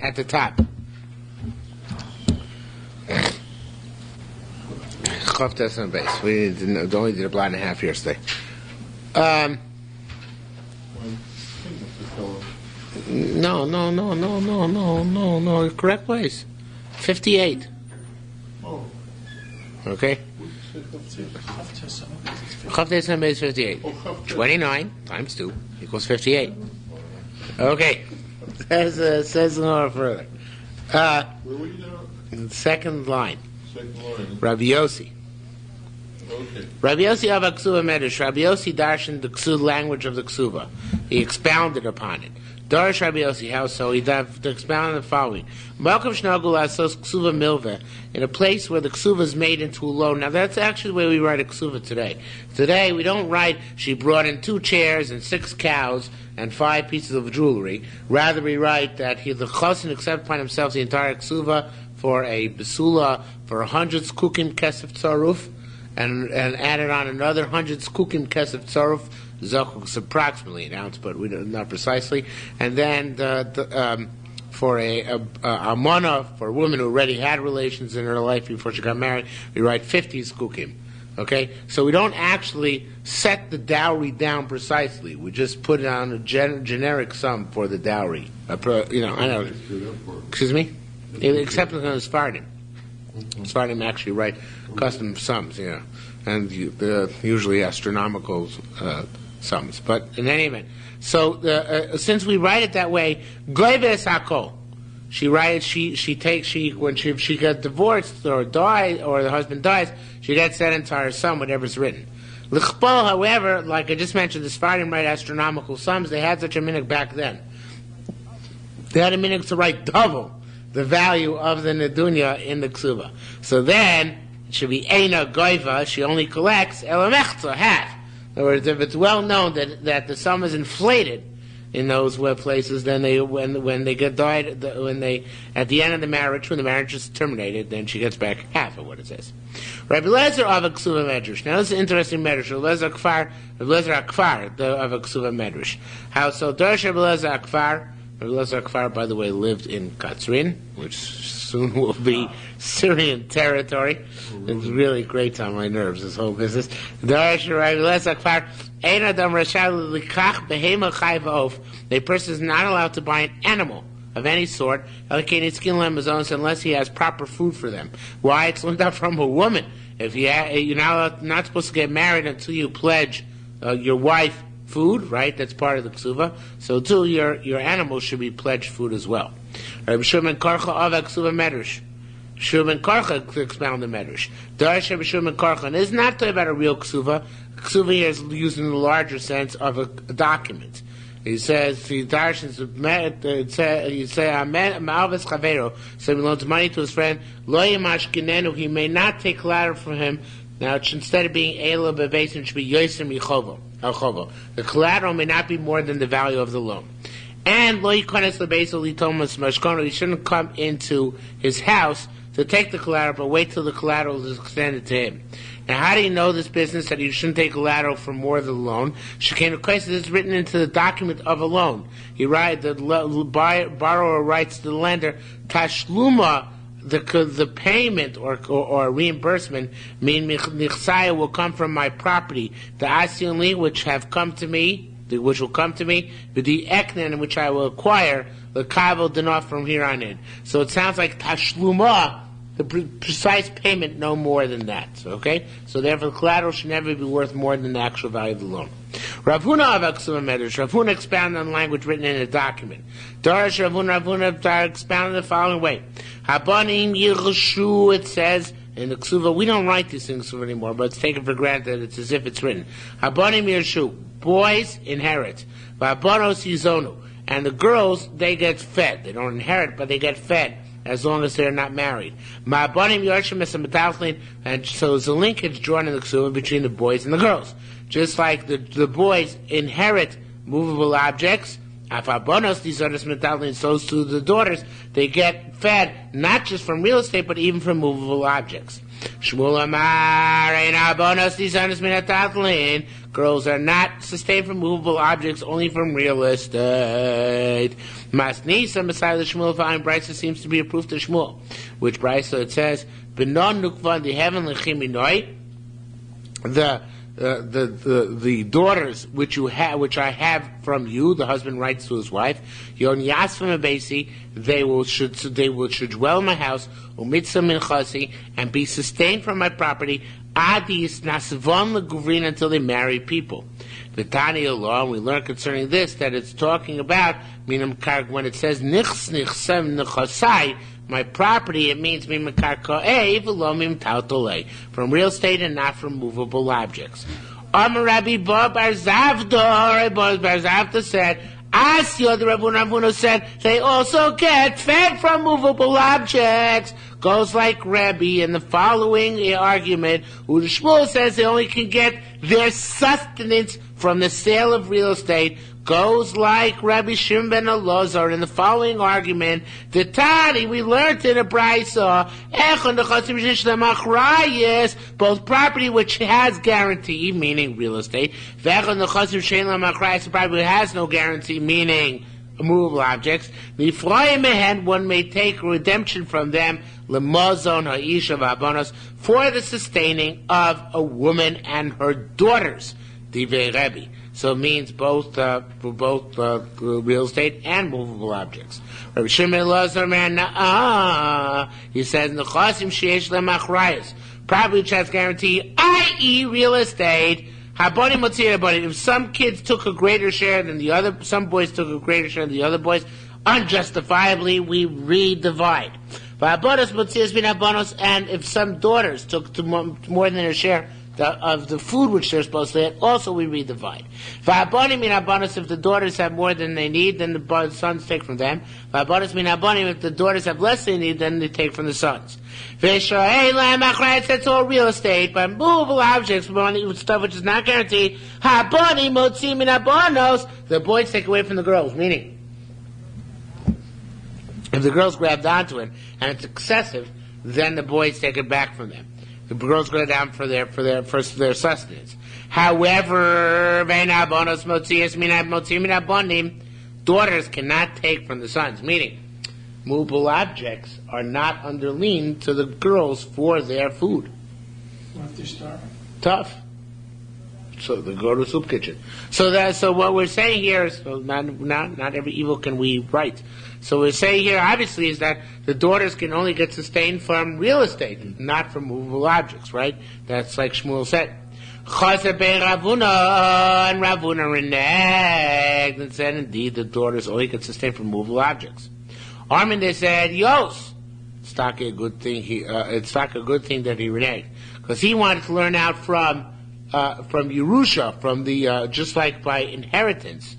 at the top. Chof Tes on base. We only did a block and a half yesterday. No. Correct place. 58. Oh. Okay. Chof Tes on base 58. 29 times 2 equals 58. Okay. Says no further. Where were you now? Second line. Second line. Rabbi Yossi. Okay. Rabbi Yossi of Ksuva Medrash. Rabbi Yossi darshan the Ksuva language of the Ksuva. He expounded upon it. Darish Rabbi Yossi, how so? He expounded the following: Malkum Shnagul Asos Ksuva Milveh, in a place where the Ksuva is made into a loan. Now that's actually the way we write a Ksuva today. Today we don't write, she brought in 2 chairs and 6 cows and 5 pieces of jewelry. Rather we write that the Chosin accepted upon himself the entire Ksuva for a Besula for 100 Skukim Kesef Tzaruf, and added on another 100 Skukim Kesef Tzaruf. Zokuk approximately an ounce, but we don't, not precisely. And then for a almana, for a woman who already had relations in her life before she got married, we write 50 skukim. Okay, so we don't actually set the dowry down precisely. We just put it on a generic sum for the dowry. I know. Excuse me. Except on the Sfardim. Sfardim actually write custom sums, and usually astronomical sums. But in any event, so since we write it that way, goyves hakol. She writes. When she got divorced or died, or the husband dies, she gets that entire sum, whatever's written. L'chpol, however, like I just mentioned, the Sfardim write astronomical sums. They had such a minhag back then. They had a minhag to write double the value of the nedunya in the ksuva. So then it should be eina goiva. She only collects elamechza, half. In other words, if it's well known that the sum is inflated in those places, then when they get died, at the end of the marriage, when the marriage is terminated, then she gets back half of what it says. Rabbi Lezer of a Ksuva Medrash. Now this is an interesting Medrash. Rabbi Lezer Akfar of a Ksuva Medrash. How so? Darash Rabbi Lezer Akfar. Rabbi Lezer Akfar, by the way, lived in Katzrin, which soon will be Syrian territory. It's really great on my nerves, this whole business. A person is not allowed to buy an animal of any sort unless he has proper food for them. Why? It's learned out from a woman. If you're not supposed to get married until you pledge your wife food, right? That's part of the ksuva. So too, your animals should be pledged food as well. Rabbi Shimon Karcha of Ksuva Medrash. Shimon Karcha expound the Medrash. Darash Rabbi Shimon Karcha, and it's not talking about a real ksuva. Ksuva here is used in the larger sense of a document. He says, he darshans, you say, Ma'avis Chavero, so he loans money to his friend, Lo Yamash Ginenu, he may not take collateral from him. Now, instead of being Eila Bevesin, it should be Yosim Yichovo. The collateral may not be more than the value of the loan. And Lo Yikones Lebeso Litomas Mashkono, he shouldn't come into his house to take the collateral, but wait till the collateral is extended to him. Now, how do you know this business that you shouldn't take collateral for more than the loan? Shekenu Kais is written into the document of a loan. The borrower writes to the lender, Tashluma, the payment or reimbursement, nichsaya will come from my property, the asionli which will come to me, the eknen which I will acquire, the kavel denot from here on in. So it sounds like tashluma, the precise payment, no more than that. Okay? So therefore the collateral should never be worth more than the actual value of the loan. Rav Huna of Ksuva Medrash. Rav Huna expounded on language written in a document. Darash Rav Huna expounded the following way. Habanim Yirshu, it says in the Ksuva, we don't write these things anymore, but it's taken for granted, it's as if it's written. Habanim Yirshu, boys inherit. Vabanos Yizonu. And the girls, they get fed. They don't inherit, but they get fed as long as they're not married. Ma'abanim Yorshim Mesamatatlin, and so there's a linkage drawn in the Ksuva between the boys and the girls. Just like the boys inherit movable objects, Afabonos, these are the Metaltlin, so to the daughters, they get fed not just from real estate, but even from movable objects. Shmuel Amar ein abonos tisanos min hatatlin. Girls are not sustained from movable objects, only from real estate. Masnisa beside the Shmuel fine Brisa seems to be a proof to Shmuel, which Brisa it says benon nukvan the heavenly chiminoi. The daughters which I have from you, the husband writes to his wife, Yon Yasfim Abesi, they should dwell in my house, Umitzah min chasi, and be sustained from my property, Adis Nasvon leguvrin, until they marry people. The Tanya law, and we learn concerning this that it's talking about minam karg when it says nichs nichsem nechasai, my property, it means from real estate and not from movable objects. Amar Rabbi Bar Zavda, Bar Zavda said, Asya, the Rabbi said, they also get fed from movable objects. Goes like Rabbi in the following argument, who the Shmuel says they only can get their sustenance from the sale of real estate. Goes like Rabbi Shimon ben Elazar in the following argument. The Tani, we learned in a Brisa, both property which has guarantee, meaning real estate, property which has no guarantee, meaning movable objects. One may take redemption from them for the sustaining of a woman and her daughters. Divei Rebbe. So it means both real estate and movable objects. Rabbi Shimon Elazar man, he says nechasim sheyesh lemachrayos, property which has guarantee, i.e., real estate. Haboni motzir haboni. If some kids took a greater share than the other, some boys took a greater share than the other boys, unjustifiably we redivide. V'habonos motzir bin habonos, and if some daughters took more than their share of the food which they're supposed to get, also we redivide. V'habonim min habonos, if the daughters have more than they need, then the sons take from them. V'habonos min habonim, if the daughters have less than they need, then they take from the sons. That's all real estate, but movable objects, stuff which is not guaranteed, habonim motzim min habonos, the boys take away from the girls, meaning, if the girls grabbed onto it, and it's excessive, then the boys take it back from them. The girls go down for their sustenance. However, daughters cannot take from the sons, meaning movable objects are not under lien to the girls for their food. What if they're starving? Tough. So they go to the soup kitchen. So what we're saying here is, not every evil can we right. So we're saying here, obviously, is that the daughters can only get sustained from real estate, not from movable objects, right? That's like Shmuel said. Chazeh ben Ravuna, and Ravuna reneged and said, indeed, the daughters only get sustained from movable objects. Armin, they said, Yos, it's not a good thing. It's not a good thing that he reneged, because he wanted to learn out from Yerusha, from the just like by inheritance.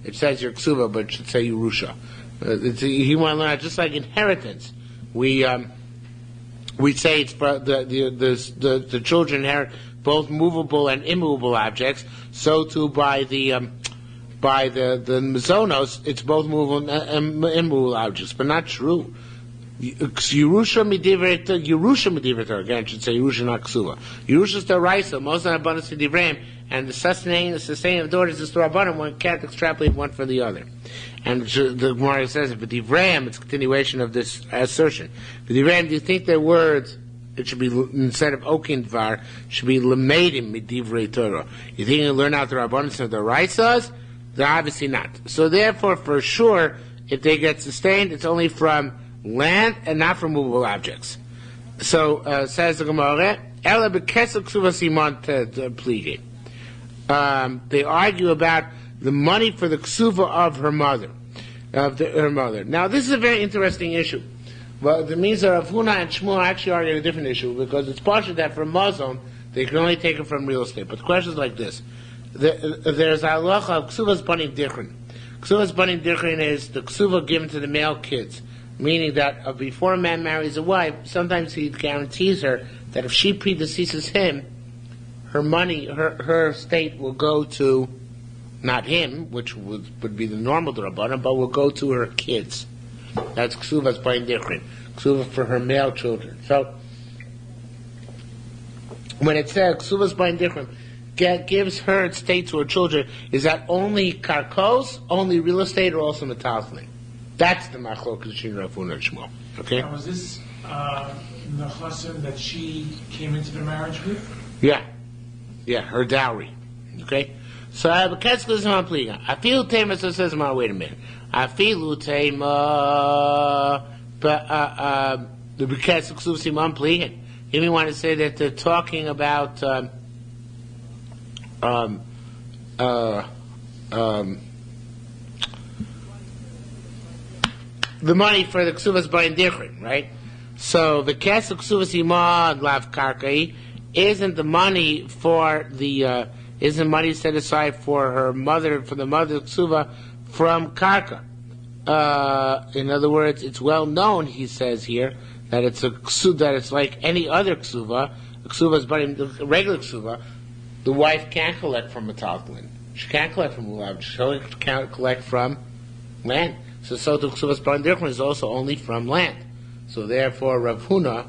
It says your ksuva, but it should say Yerusha. He wanted to learn out just like inheritance. We say it's for the children inherit both movable and immovable objects. So too by the Mazonos, it's both movable and immovable objects, but not true. Yerusha Medivret, again, I should say Yerusha not Ksuva. Yerusha is the Raisa, most of the abundance of Divreim, and the sustaining of daughters is through abundance. One can't extrapolate one for the other. And the Gemara says, but Divreim, it's a continuation of this assertion. But Divreim, do you think their words, it should be, instead of Okin Dvar, should be Lemedim Medivrei Torah? You think you learn out the abundance of the Raisas? They're obviously not. So therefore, for sure, if they get sustained, it's only from land and not from movable objects. So says the Gemara, they argue about the money for the ksuva of her mother, her mother. Now this is a very interesting issue. Well, the means that Rav Huna and Shmuel actually argue a different issue, because it's partial that from Muslim they can only take it from real estate. But the question is like this: there's a halacha of ksuvas banim dichrin. Ksuvas banim dichrin is the ksuva given to the male kids. Meaning that before a man marries a wife, sometimes he guarantees her that if she predeceases him, her money, her estate will go to, not him, which would be the normal D'Rabbanan, but will go to her kids. That's Ksuvas Bain Dichrin. Ksuva for her male children. So, when it says Ksuvas Bain Dichrim gives her estate to her children, is that only karkos, only real estate, or also metalsling? That's the machlokas between Rav Huna and Shmuel. Okay? Now, was this the chassan that she came into the marriage with? Yeah, her dowry. Okay, so Beketz is on pliga. Afilu tema, so it says, wait a minute. Afilu tema, the Beketz Ksuvas on pliga. You may want to say that they're talking about the money for the Ksuvas Bain Dichrim, right? So the Kesef Ksuvas Imad Lav Karkai isn't the money for the isn't money set aside for her mother, for the mother Ksuva from Karka. In other words, it's well known, he says here, that it's that it's like any other Ksuva. Ksuva's but regular Ksuva, the wife can't collect from a talklin. She can't collect from Ulav. She only can collect from land. So the Ksuvas Bain Dichrim is also only from land. So therefore, Rav Huna,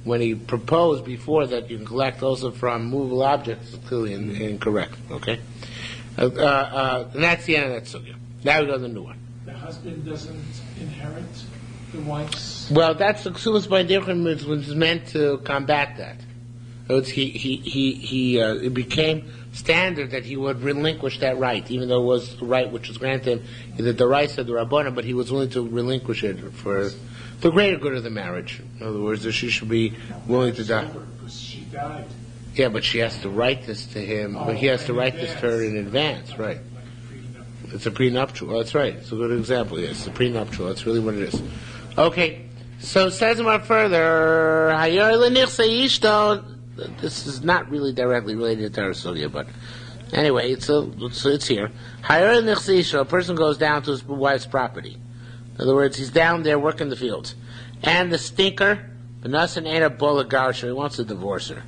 when he proposed before that you can collect also from movable objects, is clearly incorrect. Okay, and that's the end of that sugya. Now we go to the new one. The husband doesn't inherit the wife's. Well, that's the Ksuvas Bain Dichrim was meant to combat that. It became standard that he would relinquish that right, even though it was a right which was granted him, the Daraisa, the Rabbana, but he was willing to relinquish it for the greater good of the marriage. In other words, that she should be willing to die. Because she died. Yeah, but she has to write this to him. But he has to write this to her in advance, right? It's a prenuptial. Oh, that's right. It's a good example. Yes, it's a prenuptial. That's really what it is. Okay, so says more further. This is not really directly related to Arasulia, but anyway, it's here. A person goes down to his wife's property. In other words, he's down there working the fields. And the stinker, Benasan ain't a Bolagarsha, he wants to divorce her.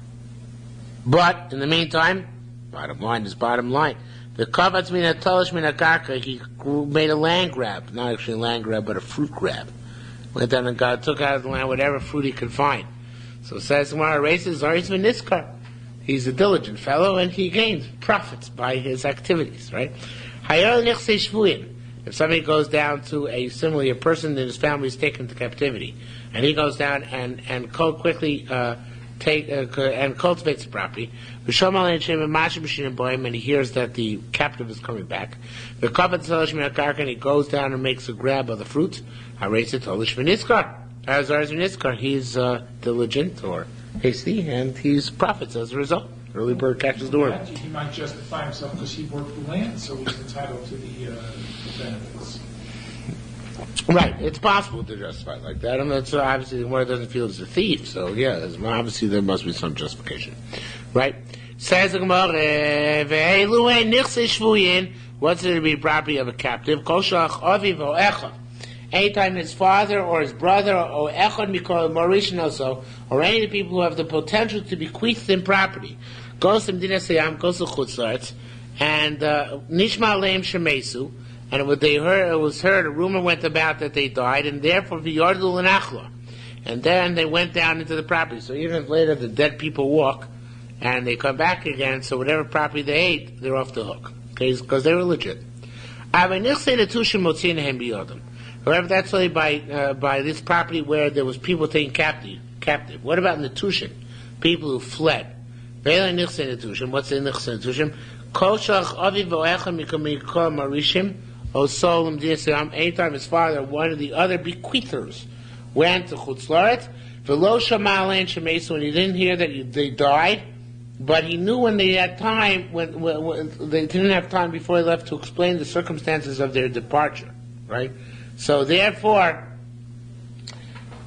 But, in the meantime, bottom line is bottom line. The Kavatz Mina Talish Mina Karka, he made a land grab. Not actually a land grab, but a fruit grab. Went down and took out of the land whatever fruit he could find. So it says, Gemara races Zaris Veniskar. He's a diligent fellow, and he gains profits by his activities, right? Hayar Nechse Shvuin. If somebody goes down to a person in his family is taken to captivity, and he goes down and quickly and cultivates the property, and he hears that the captive is coming back, and he goes down and makes a grab of the fruit, he's diligent or hasty, and he's profits as a result. Early bird catches the worm. He might justify himself because he worked the land, so he's entitled to the benefits. Right, it's possible to justify it like that. I mean, so obviously the one doesn't feel he's a thief, so yeah, obviously there must be some justification. Right? Says the Gemara, what's it to be property of a captive? Anytime his father or his brother or echad mikol marishin also, or any of the people who have the potential to bequeath them property, goes to Medina Sayam, goes to Chutzlaretz, and nishma leim shemesu, and it was heard, a rumor went about that they died, and therefore v'yardu l'nachla, and then they went down into the property. So even if later the dead people walk, and they come back again, so whatever property they ate, they're off the hook, okay, because they were legit. However, that's only by this property where there was people taken captive. What about Netushim? People who fled. What's the Netushim? Anytime his father or one of the other bequeathers went to Chutzlaret, and he didn't hear that they died, but he knew when they had time, when they didn't have time before they left to explain the circumstances of their departure, right? So therefore,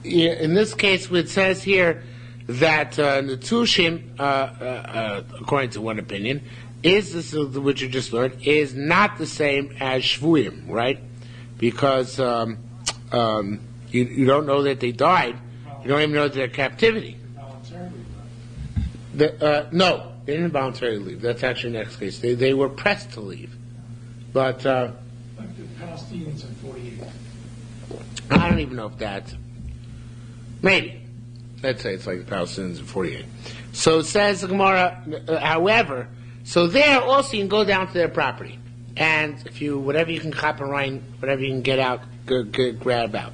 in this case, it says here that Netushim, according to one opinion, is this which you just learned, is not the same as Shvuim, right? Because you don't know that they died, you don't even know their captivity. No, they didn't voluntarily leave. That's actually the next case. They were pressed to leave, but like the Palestinians in 48. I don't even know if that. Maybe. Let's say it's like the Palestinians in 48. So it says the Gemara, however, so there also you can go down to their property. And if you, whatever you can chop and rind, whatever you can get out, grab out.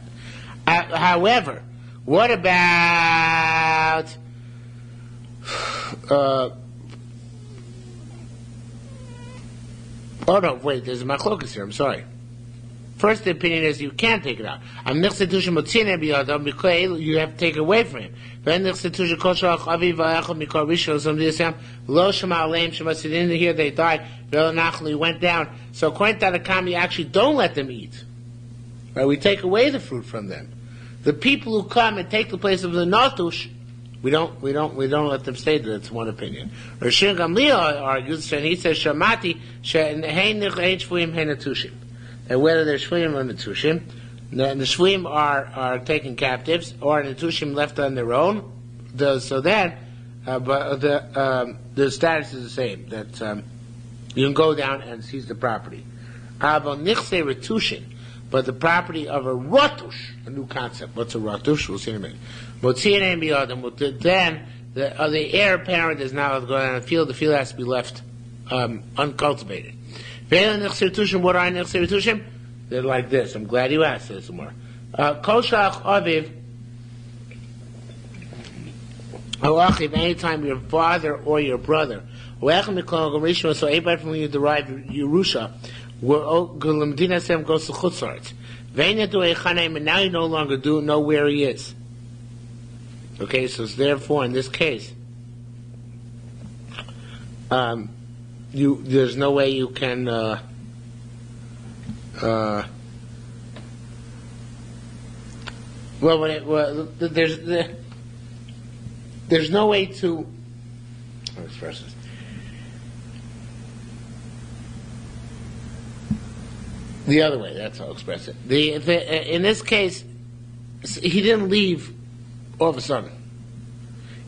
However, what about, oh no, wait, there's a machlokas here, I'm sorry. First, the opinion is you can't take it out. You have to take it away from him. Here they died. Went down. So according to Tanakam, you actually don't let them eat. Right? We take away the fruit from them. The people who come and take the place of the natush, we don't let them stay there. That's one opinion. Rishon Gamliel argues, and he says, "Shamati she'ein shvuim hein natushim." And whether they're shvuim or natushim, the shvuim are taken captives, or natushim left on their own. So then, but the status is the same. That you can go down and seize the property. But the property of a rotush, a new concept. What's a rotush? We'll see in a minute. Then the heir apparent is now going on the field. The field has to be left uncultivated. What are nechsei retushim? They're like this. I'm glad you asked this more. Koshach aviv. Anytime your father or your brother, so anybody from whom you derive Yerusha, goes to Chutzart. And now you no longer know where he is. Okay, so therefore, in this case, there's no way you can there's no way to express this. The other way, that's how I'll express it. In this case, he didn't leave all of a sudden.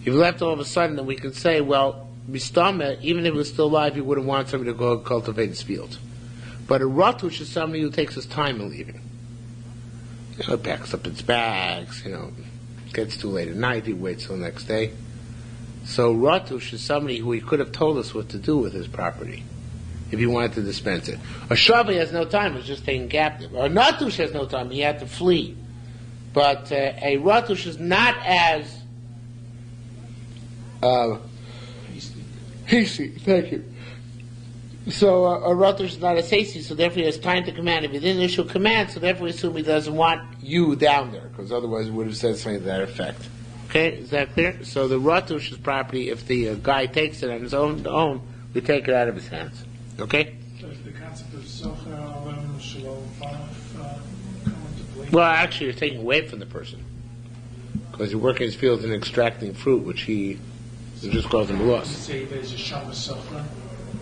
If he left all of a sudden, then we could say, well, Mistama, even if he was still alive, he wouldn't want somebody to go cultivate his field. But a rotush is somebody who takes his time in leaving. Packs up its bags, gets too late at night, he waits till the next day. So rotush is somebody who he could have told us what to do with his property, if he wanted to dispense it. A shavi has no time, was just taken captive. A natush has no time, he had to flee. But a rotush is not as hasty, thank you. So a rotush is not as hasty, so therefore he has time to command. If he didn't issue a command, so therefore we assume he doesn't want you down there, because otherwise he would have said something to that effect. Okay, is that clear? So the rotush's property, if the guy takes it on his own, we take it out of his hands. Okay? Does the concept of socha shalom come into play? Well, actually, you're taking away from the person, because you're working his field and extracting fruit, which he just calls him a loss. Say there's a shama socha,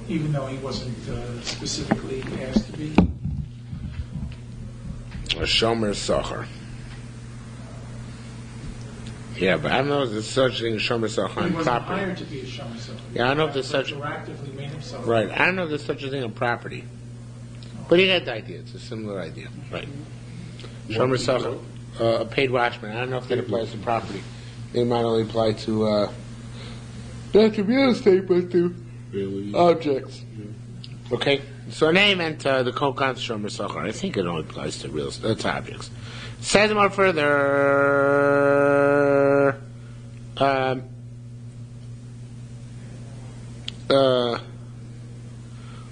even though he wasn't specifically asked to be. A shomer socher. Yeah, but I don't know if there's such a thing as shomer socher on He wasn't property. hired to be a shama socha. Yeah, I don't know if there's such. Proactively made himself. Right, I don't know if there's such a thing on property. But you get the idea. It's a similar idea. Right. Shomer socher, a paid watchman. I don't know if that applies to property. It might only apply to not to real estate, but to objects. Yeah. Okay. So name and the Kokan Shomer Socher. I think it only applies to real estate, to objects. Says more further.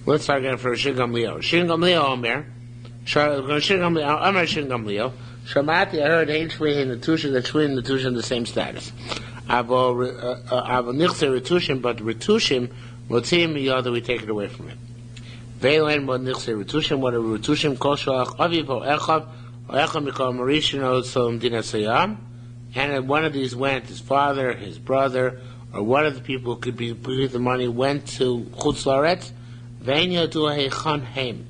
Let's start again for Shin Gamliel. Shin Gamliel Omer. Shin Gamliel. Shamati, I heard Ein Shvei in the Tushin, that Shvei in the Tushin the same status. Avo Nichse Retushim, but Retushim, Motzim Miyada, we take it away from him. Veilen Mod Nichse Retushim, what a Retushim, Koshoach, Aviv, Echav, Echav Mikol Marishino, Solom Dina Sayam, and one of these went, his father, his brother, or one of the people who could be the money, went to Chutz Laaretz, Veinya Du Heichan Heim,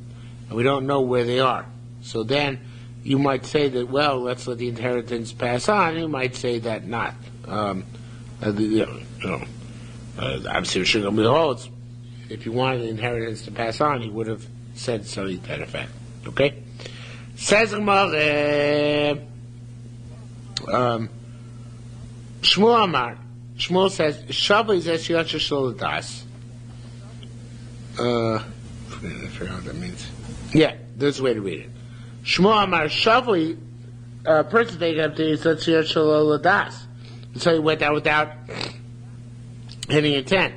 and we don't know where they are. So then, you might say that, well, let's let the inheritance pass on. You might say that not. Obviously, Rishon holds. If you wanted the inheritance to pass on, he would have said something to that effect. Okay? Says Shmuel Amar, Shmuel says, Shavli zeh sheyotze shelo l'das. I forget what that means. Yeah, there's a way to read it. Shmuel Amar Shavli, person they got to zeh sheyotze shelo l'das. So he went out without any intent.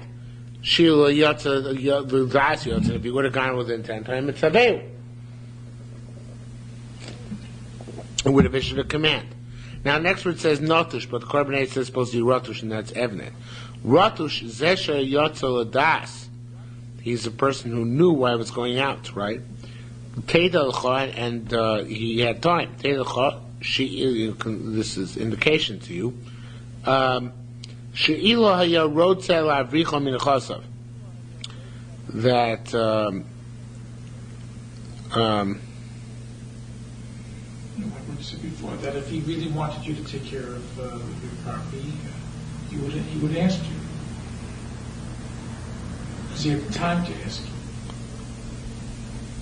Shilo yotze l'das yotze. If he would have gone with intent, it would have issued a command. Now, next word says notush, but the Korban says supposed to be rotush, and that's evnet. Rotush zesha yotze l'das. He's a person who knew why he was going out, right? Teidalcha, and he had time. Teidalcha, this is indication to you. She'ilo haya rotze la'avricha min chasav. That like we said before, that if he really wanted you to take care of your property, he would ask you. Because he had time to ask you.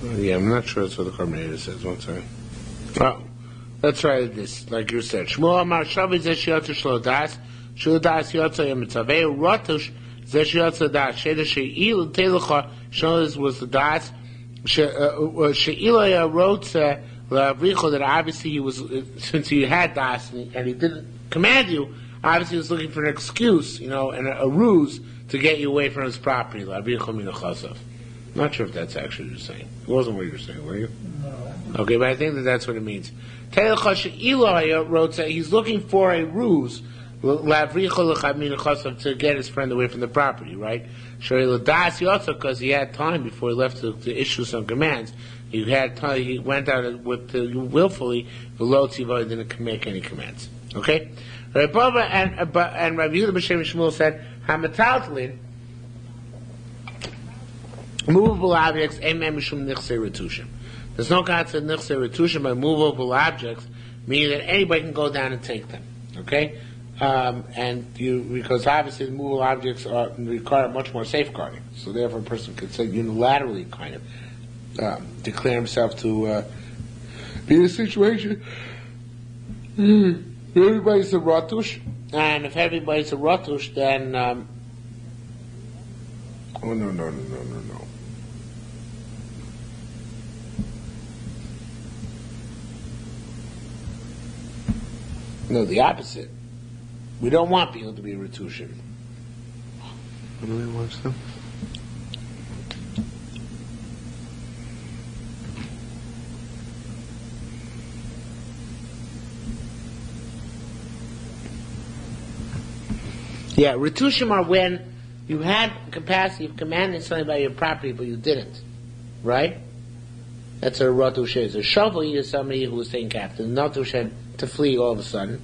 yeah, I'm not sure that's what the Korban says. One second. Well, let's try this, like you said. Shmuel Amar Shavi zeh sheyotze shelo das, shelo das yotze yemitzavei, rotush zeh sheyotze das, sheda she'il teilucha, shelo was the das, she'il haya rotze la'avricha, that obviously he was, since he had das, and he didn't command you, obviously he was looking for an excuse, and a ruse to get you away from his property, la'avricha min chasav. Not sure if that's actually what you're saying. It wasn't what you were saying, were you? No. Okay, but I think that's what it means. He's looking for a ruse to get his friend away from the property, right? Because he had time before he left to issue some commands. He had time. He went out with willfully below tzivah, didn't make any commands. Okay, and Rabbi Yehuda b'Shem Shmuel said, "Hamataltlin, movable objects, emem mishum nichsei retushim." There's no concept of nichsei retushim by movable objects, meaning that anybody can go down and take them. Okay, because obviously the movable objects require much more safeguarding. So therefore, a person could say unilaterally kind of declare himself to be in a situation. Everybody's a rotush, and if everybody's a rotush, then oh no. No, the opposite. We don't want people to be retushim. What do we watch them? Yeah, retushim are when you had capacity of commanding something about your property, but you didn't. Right? That's a rotush is. A shavli is somebody who was taken captive. Natush had to flee all of a sudden.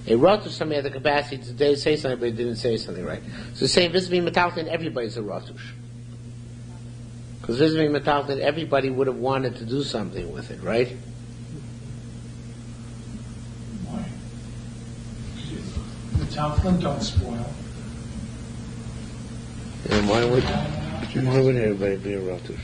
A rotush, somebody had the capacity to say something, but didn't say something right. So saying visiting metalton, everybody's a rotush. Because visiting metalton, everybody would have wanted to do something with it, right? Why? Metalton don't spoil. And why would everybody be a rotush?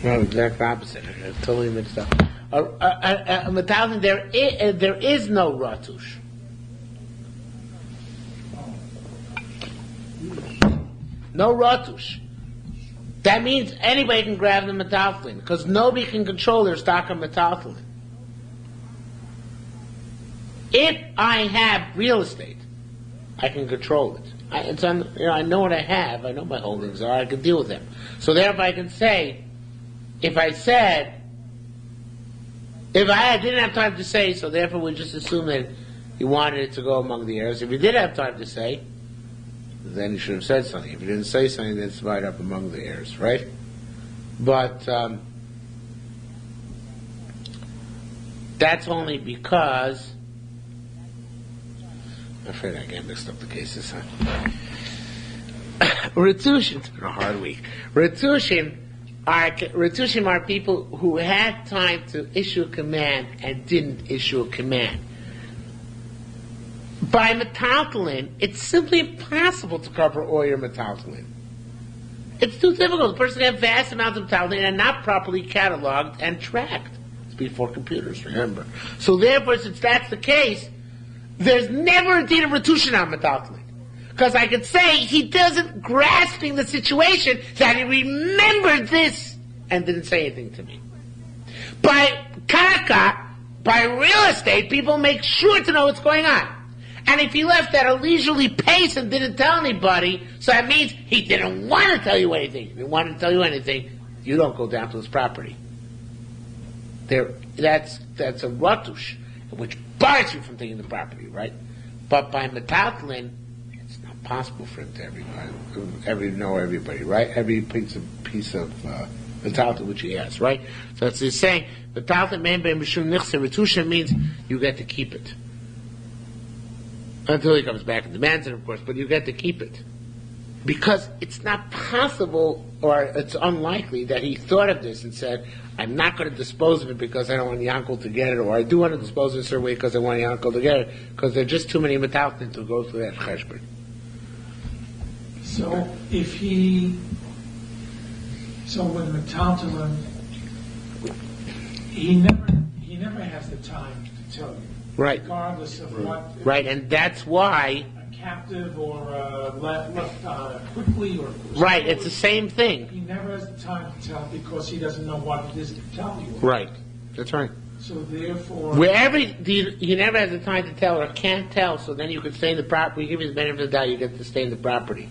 No, exact opposite. I totally mixed up. Metalton, there is no ratush. No ratush. That means anybody can grab the metalton, because nobody can control their stock of metalton. If I have real estate, I can control it. I know what I have. I know my holdings are. I can deal with them. So therefore, I can say. If I didn't have time to say, so therefore we just assume that he wanted it to go among the heirs. If he did have time to say, then he should have said something. If he didn't say something, then it's divided up among the heirs, right? But that's only because I'm afraid I get mixed up the cases, huh? Retushin, it's been a hard week. Retushin are people who had time to issue a command and didn't issue a command. By metaltalin, it's simply impossible to cover all your metaltalin. It's too difficult. The person has vast amounts of talent and are not properly cataloged and tracked. It's before computers, remember. So therefore, since that's the case, there's never a deed of retushin on metaltalin. Because I could say he doesn't grasping the situation that he remembered this and didn't say anything to me. By karka, by real estate, people make sure to know what's going on. And if he left at a leisurely pace and didn't tell anybody, so that means he didn't want to tell you anything. If he wanted to tell you anything, you don't go down to his property. That's a ratush, which bars you from taking the property, right? But by metaltalin, it's not possible for him to know everybody, right? Every piece of metaltalin which he has, right? So it's he's saying metaltalin man by mishum nichse retusha means you get to keep it until he comes back and demands it, of course. But you get to keep it because it's not possible, or it's unlikely that he thought of this and said, I'm not going to dispose of it because I don't want the uncle to get it, or I do want to dispose of it in a certain way because I want the uncle to get it, because there are just too many metaltalin to go through that cheshbon. So with metaltalin, he never has the time to tell you. Right. Regardless of what. Right, and that's why. A captive or left quickly or. Right, it's the same thing. He never has the time to tell because he doesn't know what it is to tell you. Right, that's right. So therefore. Wherever he never has the time to tell or can't tell, so then you can stay in the property. Give you the benefit of the doubt, you get to stay in the property.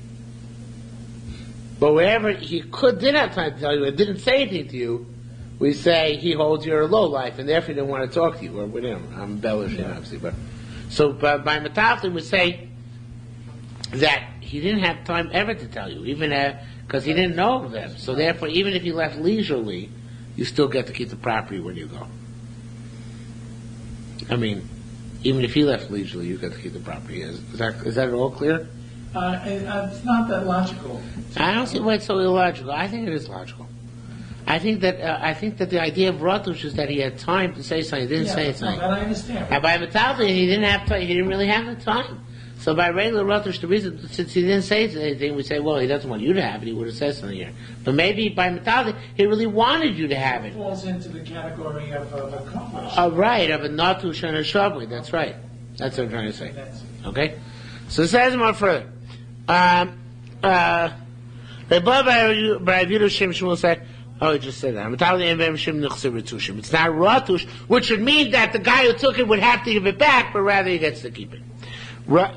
But wherever he did have time to tell you and didn't say anything to you, we say he holds your low life, and therefore he didn't want to talk to you. Or with him, I'm embellishing, obviously, but so by metaltalin we say that he didn't have time ever to tell you, even because he didn't know of them. So therefore, even if he left leisurely, you still get to keep the property when you go. I mean, even if he left leisurely, you get to keep the property. Is that all clear? It's not that logical. I don't see why it's so illogical. I think it is logical. I think that the idea of ratush is that he had time to say something. He didn't say something. That I understand. And by metaltalin, he didn't have time. He didn't really have the time. So by regular ratush, the reason, since he didn't say anything, we say, well, he doesn't want you to have it. He would have said something here. But maybe by metaltalin, he really wanted you to have it. It falls into the category of a accomplish. Right, of a natush and a shabui. That's right. That's what I'm trying to say. Okay. So it says more further. Oh, he just said that. It's not ratush, which would mean that the guy who took it would have to give it back, but rather he gets to keep it. Rabbi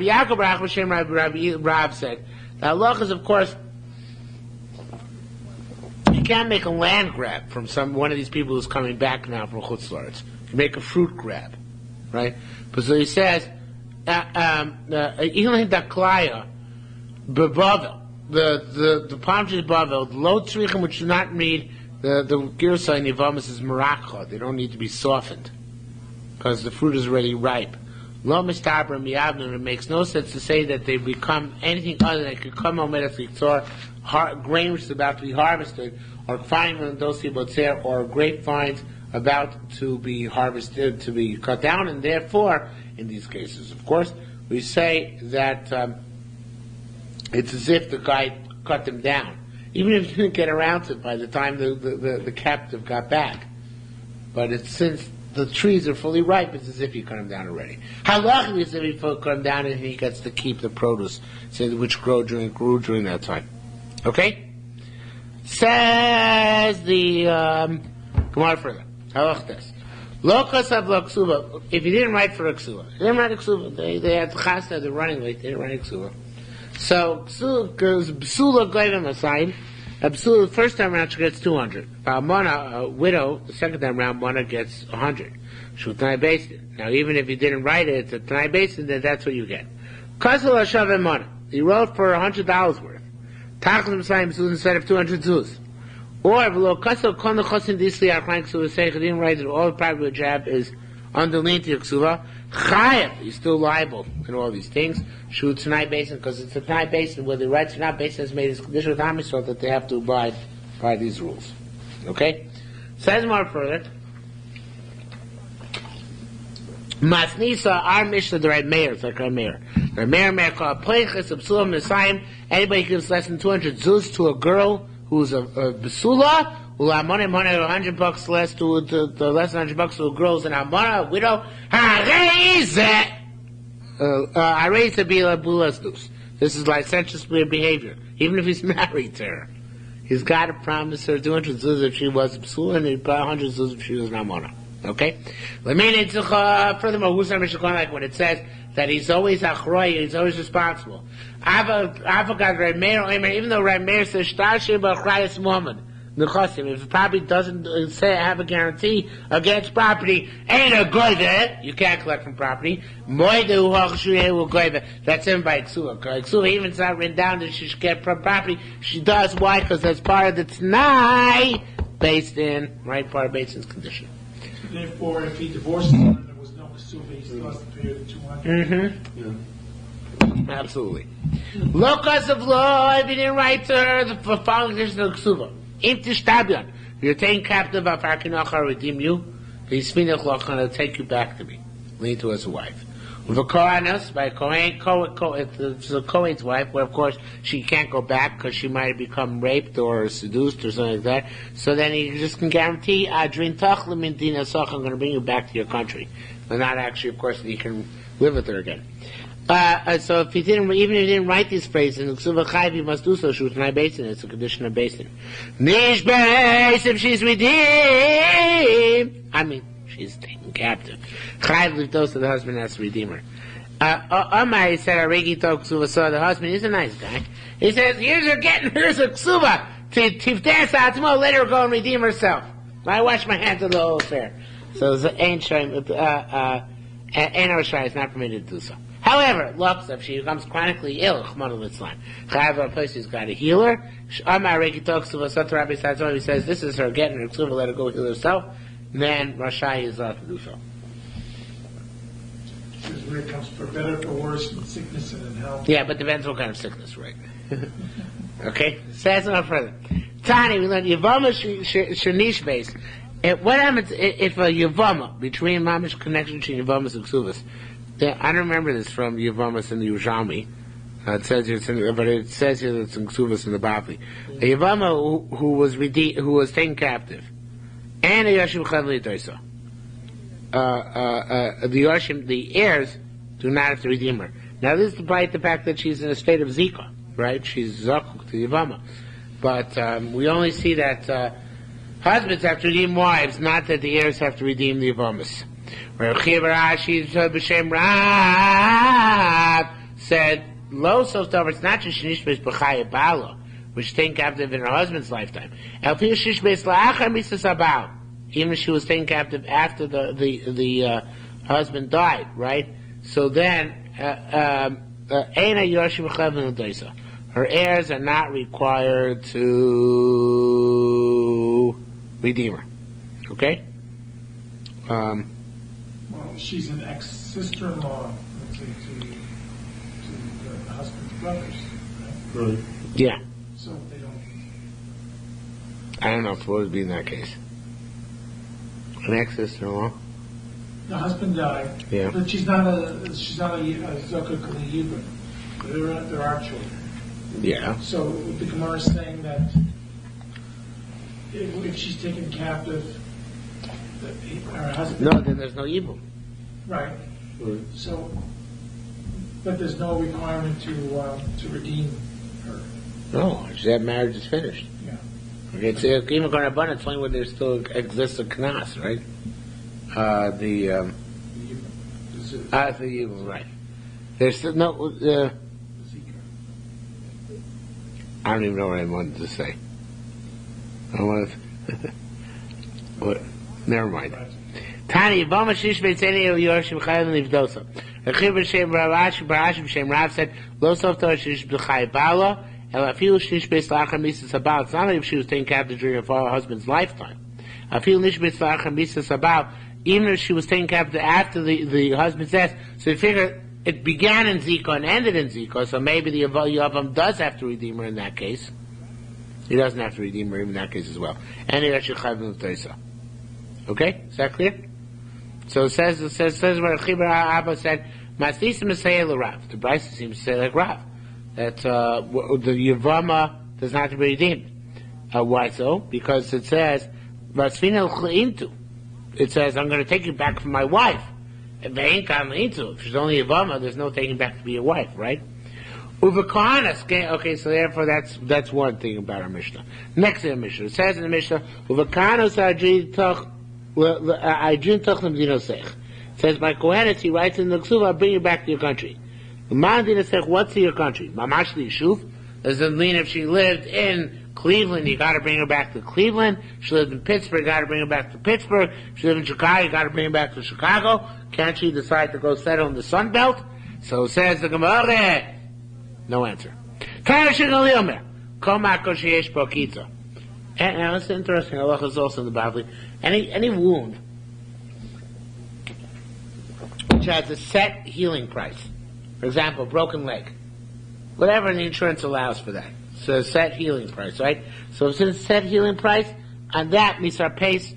Yaakov Baruch Hashem Rabbi Rav said, the halach is, of course, you can't make a land grab from one of these people who's coming back now from Chutz La'aretz. You make a fruit grab, right? But so he says, Ilin Daklaya Bebavel. The palm tree Bavel, the low tzrichim which do not need the girsa in Yivamis is marakha. They don't need to be softened because the fruit is already ripe. Lo mistabra miyavnu. It makes no sense to say that they become anything other than could come on grain which is about to be harvested, or fine or grapevines about to be harvested, to be cut down, and therefore, in these cases, of course, we say that. It's as if the guy cut them down, even if he didn't get around to it by the time the captive got back. But since the trees are fully ripe, it's as if he cut them down already. Halachically, it's as if he cut them down and he gets to keep the produce, which grew during that time. Okay? Says the Gemara further. Halachas. If he didn't write for a ksuva, they had chasna, they're running late, they didn't write a ksuva. So, because Psula gave him a sign, Psula the first time around she gets 200. Mona, a widow, the second time around, Mona gets 100. Shutanai Basin. Now, even if you didn't write it, it's a Tanai Basin, then that's what you get. Kasal Hashav and Mona. He wrote for $100 worth. Tachlim sign Psula instead of 200 zuz. Or, below Kasal Kon the Chosin Disli Archain Ksuva say, he didn't write it, all the private jab is underneath the Ksuva. Chayav, he's still liable in all these things. Shoot Tanai Basin, because it's a Tanai Basin where the right Tanai Basin has made his condition with Amisol that they have to abide by these rules. Okay? Says more further. Masnisa, our Mishnah, the right mayor, it's like our mayor. Anybody who gives less than 200 zuz to a girl who's a besula, $100 less to the less than $100 to a girl who's an almana, a widow. This is licentious behavior, even if he's married to her. He's got to promise her 200 zuz if she was a besula, and 100 zuz if she was an almana. Okay? Furthermore, like when it says that he's always achroy, he's always responsible. Even though Rameir says Shtashi b'achrayis Muhammad, if the property doesn't have a guarantee against property, ain't a goyve, you can't collect from property. That's him by Ksuva. Ksuva, even it's not written down that she should get from property, she does. Why? Because that's part of the T'nai based in, right, part of based in's condition. Therefore, if he divorced her and there was no Kesuvos, he still has to pay her the 200. Mm-hmm. Yeah. Absolutely. Lokas of law, if you didn't write to her the following condition of Kesuva. If you're taken captive of Arkinocha, redeem you, he's will take you back to me, lead to as a wife. With a Kohanos, by Kohen, it's a Kohen's wife, where of course she can't go back because she might have become raped or seduced or something like that. So then he just can guarantee, Adrin Tachlim in Dina Soch, I'm going to bring you back to your country. But not actually, of course, that you can live with her again. So if he didn't, even if he didn't write these phrases, in Ksuva Chayv, he must do so. Shut Nai Basin, it's a condition of Basin. Nish Beis, if she's redeemed. I mean, she's taken captive. Chayv Livdos, the husband has to redeem her. Omar, he said, Aregi told Ksuva, so the husband, he's a nice guy. He says, here's a Ksuva. Tiftes Atmo, let her go and redeem herself. I wash my hands of the whole affair. So it's ain't shame, it's not permitted to do so. However, if she becomes chronically ill, Chayav, a place who's got a healer. Amar Reiki talks to us. Rabbi Sazon, he says, this is her getting her ksuva, let her go heal herself. Then Rashai is allowed to do so. Because when it comes for better or worse, in sickness and in health. Yeah, but depends what kind of sickness, right? Okay, says no further. Tani, we learned Yavama Shanish base. What happens if a Yavama, between Mamish connection between Yavamas and Ksuvas? I don't remember this from Yavamas in the Yerushalmi. It says here, but it says here that it's in Ksuvas in the Bavli. A Yavama who was taken captive, and a Yashim Chadli Toisa. The heirs do not have to redeem her. Now, this is despite the fact that she's in a state of Zika, right? She's Zakuk to Yavama. But we only see that husbands have to redeem wives, not that the heirs have to redeem the Yavamas. Said, Lo Sof it's not just Shnishbes B'chaya Bala, which taken captive in her husband's lifetime. Even if she was taken captive after the husband died, right? So then, her heirs are not required to redeem her. Okay? Well, she's an ex-sister-in-law to the husband's brothers, right? Right. Yeah. So they don't. I don't know if it would be in that case. An ex-sister-in-law? The husband died. Yeah. But she's not a Zokah Kaliyibah. There are children. Yeah. So the Gemara is saying that if she's taken captive, that her husband. No, then there's no evil. Right. Right. So, but there's no requirement to redeem her. No, that marriage is finished. Yeah. Okay, it's even going to abundance only when there still exists a knas, right? The evil, right? There's still no. I don't even know what I wanted to say. I wanted. What? Never mind. Tani, Yavama Shish Beitzeni Yoshim Chayim Livdosa. Rechir b'Shem Rav b'Shem Rav said, Lo Sof Torah Shish b'Chay Bala, El Afilu Shish Beis Lachar Misas Habal. It's not like if she was taken captive during her husband's lifetime. Afilu Nish Beis Lachar Misas Habal, even if she was taken captive after the husband's death. So you figure it began in Zika and ended in Zika, so maybe the Yavam does have to redeem her in that case. He doesn't have to redeem her in that case as well. And he actually Chayim Livdosa. Okay? Is that clear? So it says where Chibra Abba said, Masnisim Mesayeh l'Rav. The Brisa seems to say like Rav, that the Yavama does not have to be redeemed. Why so? Because it says, Vasfina l'Ch'intu. It says, I'm going to take you back from my wife. If she's only Yavama, there's no taking back to be your wife, right? Okay, so therefore that's one thing about our Mishnah. Next in the Mishnah, it says in the Mishnah, it says by Kohenet, he writes in the Ksuva, I'll bring you back to your country. What's to your country? Mamash Yishuv. Does it mean if she lived in Cleveland, you got to bring her back to Cleveland? She lived in Pittsburgh, you got to bring her back to Pittsburgh. She lived in Chicago, you got to bring her back to Chicago. Can't she decide to go settle in the Sun Belt? So says the Gemara. No answer. And it's interesting. Allah is also in the Bible. Any wound which has a set healing price, for example, broken leg, whatever the insurance allows for that. So a set healing price, right? So if it's a set healing price, on that Misar Pesach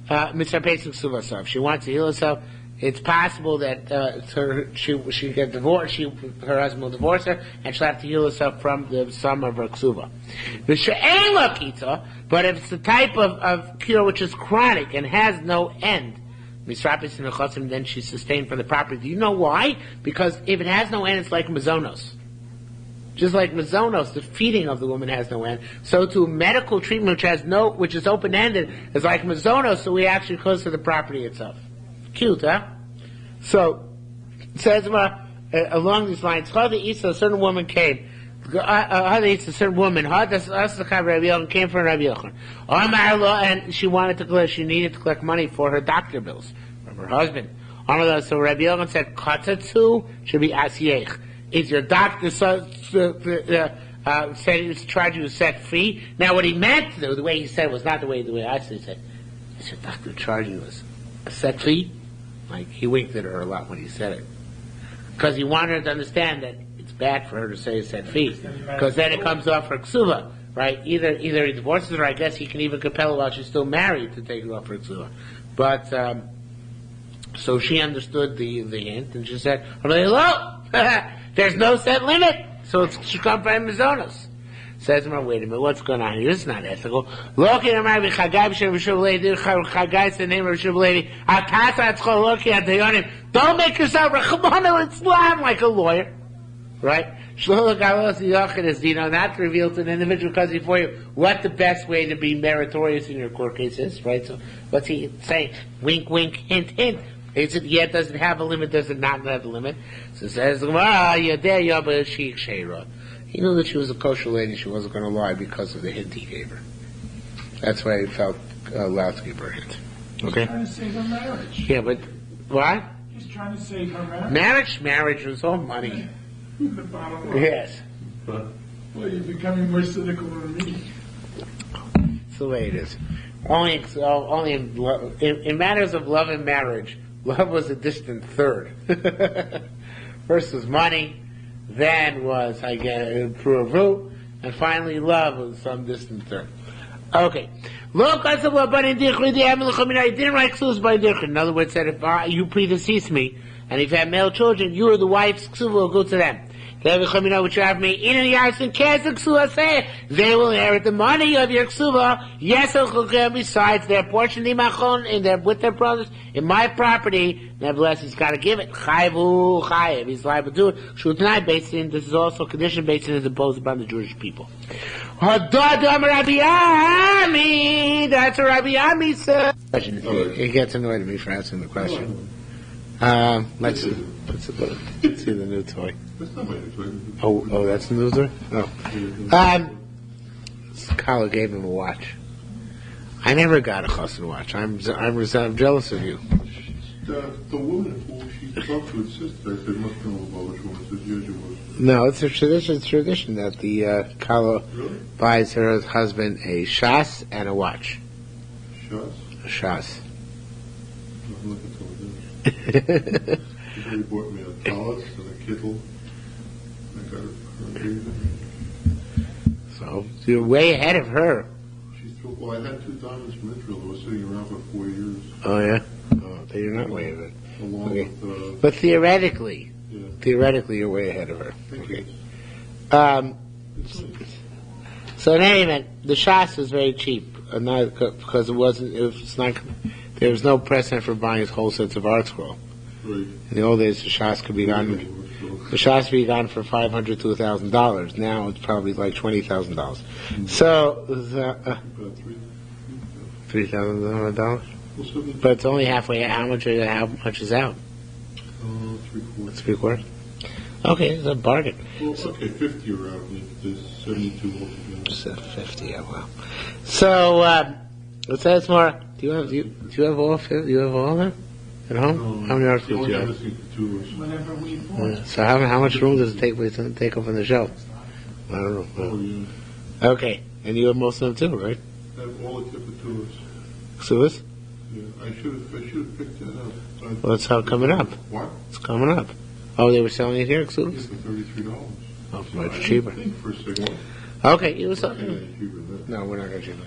Kesuvos. If she wants to heal herself, it's possible that she get divorced. Her husband will divorce her, and she'll have to heal herself from the sum of her ksuva. But if it's the type of cure which is chronic and has no end, then she's sustained from the property. Do you know why? Because if it has no end, it's like mazonos. Just like mazonos, the feeding of the woman has no end. So to medical treatment which is open ended, is like mazonos. So we actually close to the property itself. Cute, huh? So, it says along these lines, a certain woman came. A certain woman came from Rabbi Yochanan. And she needed to collect money for her doctor bills from her husband. So Rabbi Yochanan said, Katatsu should be Asiyech. Is your doctor said he was trying to set free? Now what he meant to do, the way he said was not the way I actually said. Is your doctor charging you a set fee? Like, he winked at her a lot when he said it. Because he wanted her to understand that it's bad for her to say set fee. Because then it comes off her ksuva, right? Either he divorces her, I guess he can even compel her while she's still married to take her off her ksuva. But, so she understood the hint, and she said, hello, there's no set limit, so it should come from Mazonos. Says, wait a minute, what's going on here? This is not ethical. Look at Rabbi Chagai, Chagai is the name of Rishuv Levi. Don't make yourself Rachmana Islam like a lawyer. Right? Not to reveal to an individual because before you what the best way to be meritorious in your court case is, right? So what's he saying? Wink, wink, hint, hint. Is it yet? Does it have a limit? Does it not have a limit? So it says, he knew that she was a kosher lady. She wasn't going to lie because of the hint he gave her. That's why he felt allowed to give her a hint. Okay? He's trying to save her marriage. Yeah, but what? He's trying to save her marriage. Marriage was all money. The bottom line. Yes. Well, you're becoming more cynical than me. That's the way it is. Only in matters of love and marriage, love was a distant third. First was money. Then was, I guess, Puravu, and finally love was some distant third. Okay. In other words, said if you predecease me, and if you have male children, you are the wife's ksuva will go to them. They will inherit the money of your ksuva. Yes, besides their portion with their brothers in my property. Nevertheless, he's got to give it. Chayiv. He's liable to do it. Shutnai based in. This is also condition based in is imposed upon the Jewish people. That's what Rabbi Ami said. He gets annoyed at me for asking the question. Let's see the new toy. That's not my toy. Oh, that's the new toy? Oh. Carla gave him a watch. I never got a chassan watch. I'm jealous of you. The woman who she talked to his sister, I said, must know about which woman. Said, yes, it was. No, it's a tradition that the Carla buys her husband a shas and a watch. Shas? A shas. I'm looking for this. He bought me a tallis and a kittle. I got her a So you're way ahead of her. Well, I had 2 diamonds from Israel that were sitting around for 4 years. Oh yeah. Oh, you're not way ahead of it. Along Okay. with, but theoretically, yeah. theoretically, you're way ahead of her. Thank Okay. you. So in any event, the Shas was very cheap, not because it wasn't. It's not. There was no precedent for buying whole sets of art scroll. Right. In the old days, the Shas could be gone. The Shas could be gone for $500 to $1,000. Now it's probably like $20,000. So About $3,000. Well, But it's only halfway. How much is out? 3/4. 3/4. Okay, it's a bargain. Well, okay, 50 around. There's 72 altogether. So 50. Yeah, wow. So let's say it's more. Do you have all? Do you have all of them at home? How many art You scrolls do only you have have? missing 2 or so. Whenever we want. Yeah. So how much room does it take up on the shelf? I don't know. Oh, yeah. Okay, and you have most of them too, right? I have all except for 2 of us. Suez? Yeah, I should have picked that up. Well, it's how coming up. What? It's coming up. Oh, they were selling it here, It's Suez? for $33. Oh, So much I cheaper. didn't think for a second. Okay, it was I think something. it's cheaper than that. No, we're not going to cheaper.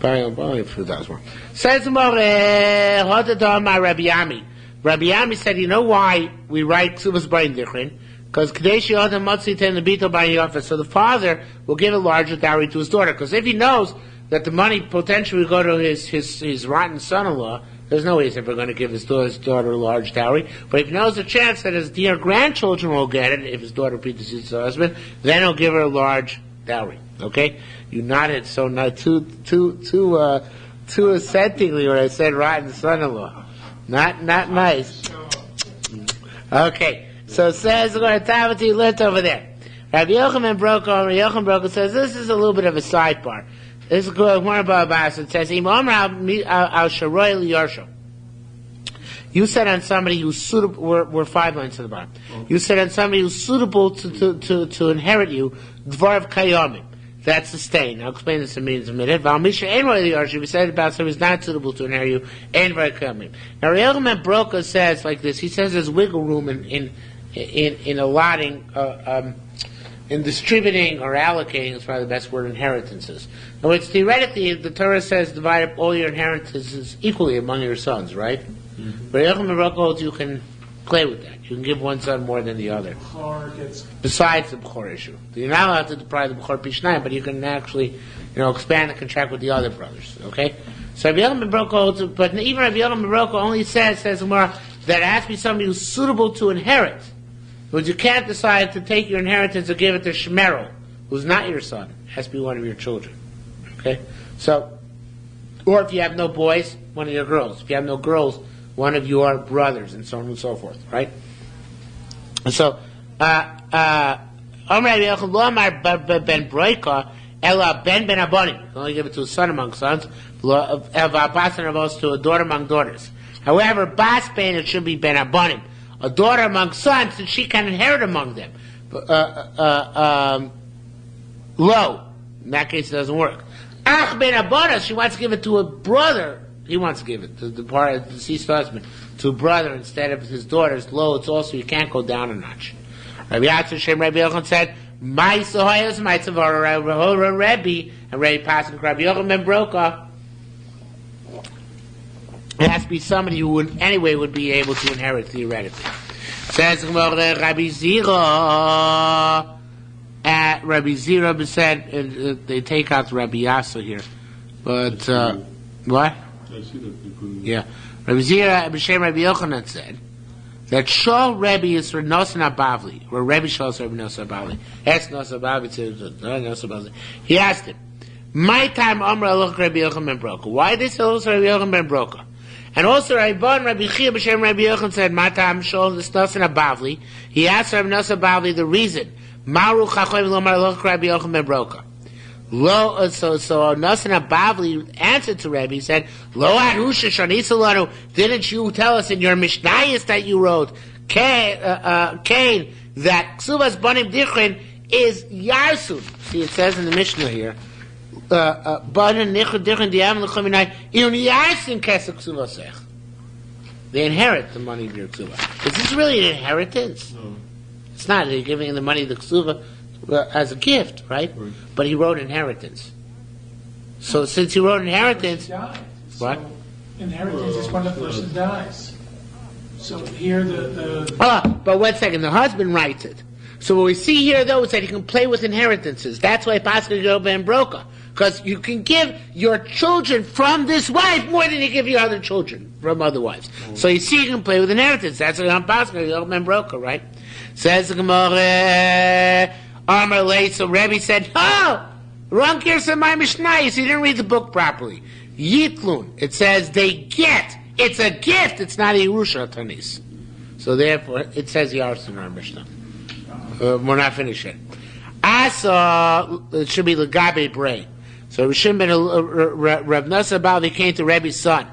Probably a few dollars more. Says more, my Rabbi Yami. Rabbi Yami said, you know why we write Ksubas Bain Dichrin? Because Kadeshi Adam Matzi Ten Bito Bain Yafa. So the father will give a larger dowry to his daughter. Because if he knows that the money potentially will go to his rotten son-in-law, there's no way he's ever going to give his daughter a large dowry. But if he knows the chance that his dear grandchildren will get it, if his daughter predeceases her husband, then he'll give her a large dowry. Okay? You nodded so not too assentingly when I said rotten son-in-law. Not nice. Okay. So it says the Tavati lived over there. Rabbi Yochanan Broka says this is a little bit of a sidebar. This is good. One about Abbas. It says, you said on somebody who's suitable, we're 5 lines to the bottom. You said on somebody who's suitable to inherit you, Dvar of Kayomim. That's the stain. I'll explain this in a minute. Valmisha Ein Roy Yarsha, we said about somebody who's not suitable to inherit you, Ein Dvar of Kayomim. Now, Yochanan Broka says like this, he says there's wiggle room in allotting, in distributing or allocating, is probably the best word, inheritances. In which theoretically, the Torah says divide up all your inheritances equally among your sons, right? Mm-hmm. But Yochanan Baruch holds you can play with that. You can give one son more than the other. Besides the B'chor issue. You're not allowed to deprive the B'chor Pishnayim, but you can actually, expand the contract with the other brothers, okay? So Rabbi Yochanan Baruch holds, but even Rabbi Yochanan Baruch only says Gemara, that it has to be somebody who's suitable to inherit. Because you can't decide to take your inheritance and give it to Shemerel, who's not your son. It has to be one of your children. Okay? So, or if you have no boys, one of your girls. If you have no girls, one of your brothers, and so on and so forth. Right? And so, Amar ben Broika, Ella ben Abonim. You can only give it to a son among sons. To a daughter among daughters. However, Bas Ben, it should be Ben Abonim. A daughter among sons, and she can inherit among them. Low. In that case, it doesn't work. Ach Ben Abonas, she wants to give it to a brother. He wants to give it to the deceased husband, to a brother instead of his daughters. Low, it's also, you can't go down a notch. Rabbi Yatzir Shem Rabbi Yochanan said, My Sohoyas, my Tzavara, Rebbe, and Rabbi Pasuk, Rabbi Yochanan Ben Broka. It has to be somebody who would be able to inherit theoretically. Says Rabbi Zira. Rabbi Zira said they take out Rabbi Yasa here, but what? I see that they put it. Yeah, Rabbi Zira B'Shem Rabbi Yochanan said that Shol Rebbe is for Nosan Abavli, where Rebbe Shol is Rebbe Nosan Abavli. Ask Nosan Abavli to Nosan Abavli. He asked him, "My time Amra Aloch Rabbi Yochanan Ben Broka. Why this also Rabbi Yochanan Ben Broka?" And also Rabbi Chia B'Shem Rabbi Yochanan said, "Matam Shol Nosan Abavli." He asked Rabbi Nosan Abavli the reason. Maru Chachoim Lomar Aloch Rabbi Yochanan Ben Broka. Lo, so Nosan Abavli answered to Rabbi. He said, "Lo Arusha Shanisalanu. Didn't you tell us in your Mishnayos that you wrote, Cain, that Ksuvas Banim Dichrin is Yarsun?" See, it says in the Mishnah here. They inherit the money of your ksuva. Is this really an inheritance? No. It's not. They're giving the money of the ksuva as a gift, right? But he wrote inheritance. So since he wrote inheritance, Died. what? So inheritance is when the person dies. So here the But 1 second, the husband writes it. So what we see here, though, is that you can play with inheritances. That's why Pascha Gil Ben Broka. Because you can give your children from this wife more than you give your other children from other wives. So you see, you can play with inheritance. That's what on Pascha Gil Ben Broka, right? Says the Gemara, Amar Lei. So Rebbe said, oh, wrong Kirsa my Mishnah. So you didn't read the book properly. Yitlun. It says they get. It's a gift. It's not a Yerusha Tanis. So therefore, it says Yarsin in our Mishnah. We're not finished yet. Asa, it should be Lagabe Bray. So Rishim ben Rav Nasa Balvi came to Rebbe's son.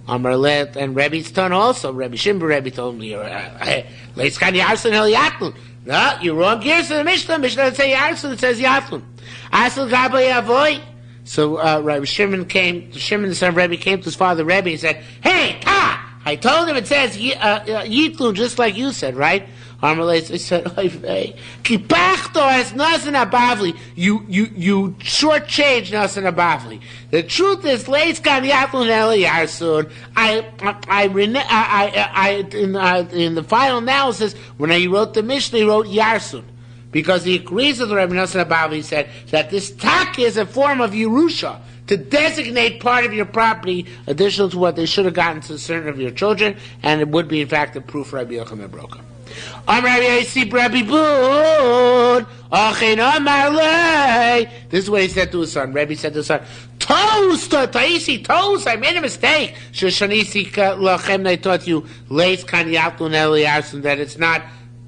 Amarlet and Rebbe's son also. Rebbe Shimba Rebbe told me, Leiskan Yarsin El Yatlun. No, you're wrong. Here's the Mishnah. Mishnah doesn't say Yarsin, it says Yatlun. Asa Lagabe Avoy. So Rabbi Shimon came, Shimon the son of Rebbe came to his father Rebbe and said, hey, I told him it says Yitlun, just like you said, right? He said, Kipachto as Nasan Abavli. You shortchanged Nasan Abavli. The truth is, Leiskan Yatlun Eli Yarsun. In the final analysis, when he wrote the Mishnah, he wrote Yarsun. Because he agrees with the Rabbi Nasan Abavli, he said that this tak is a form of Yerusha, to designate part of your property additional to what they should have gotten to certain of your children, and it would be, in fact, a proof for Rabbi Yochanan Broka. This is what he said to his son. Rebbe said to his son, Toast, I made a mistake. I taught you, that it's not,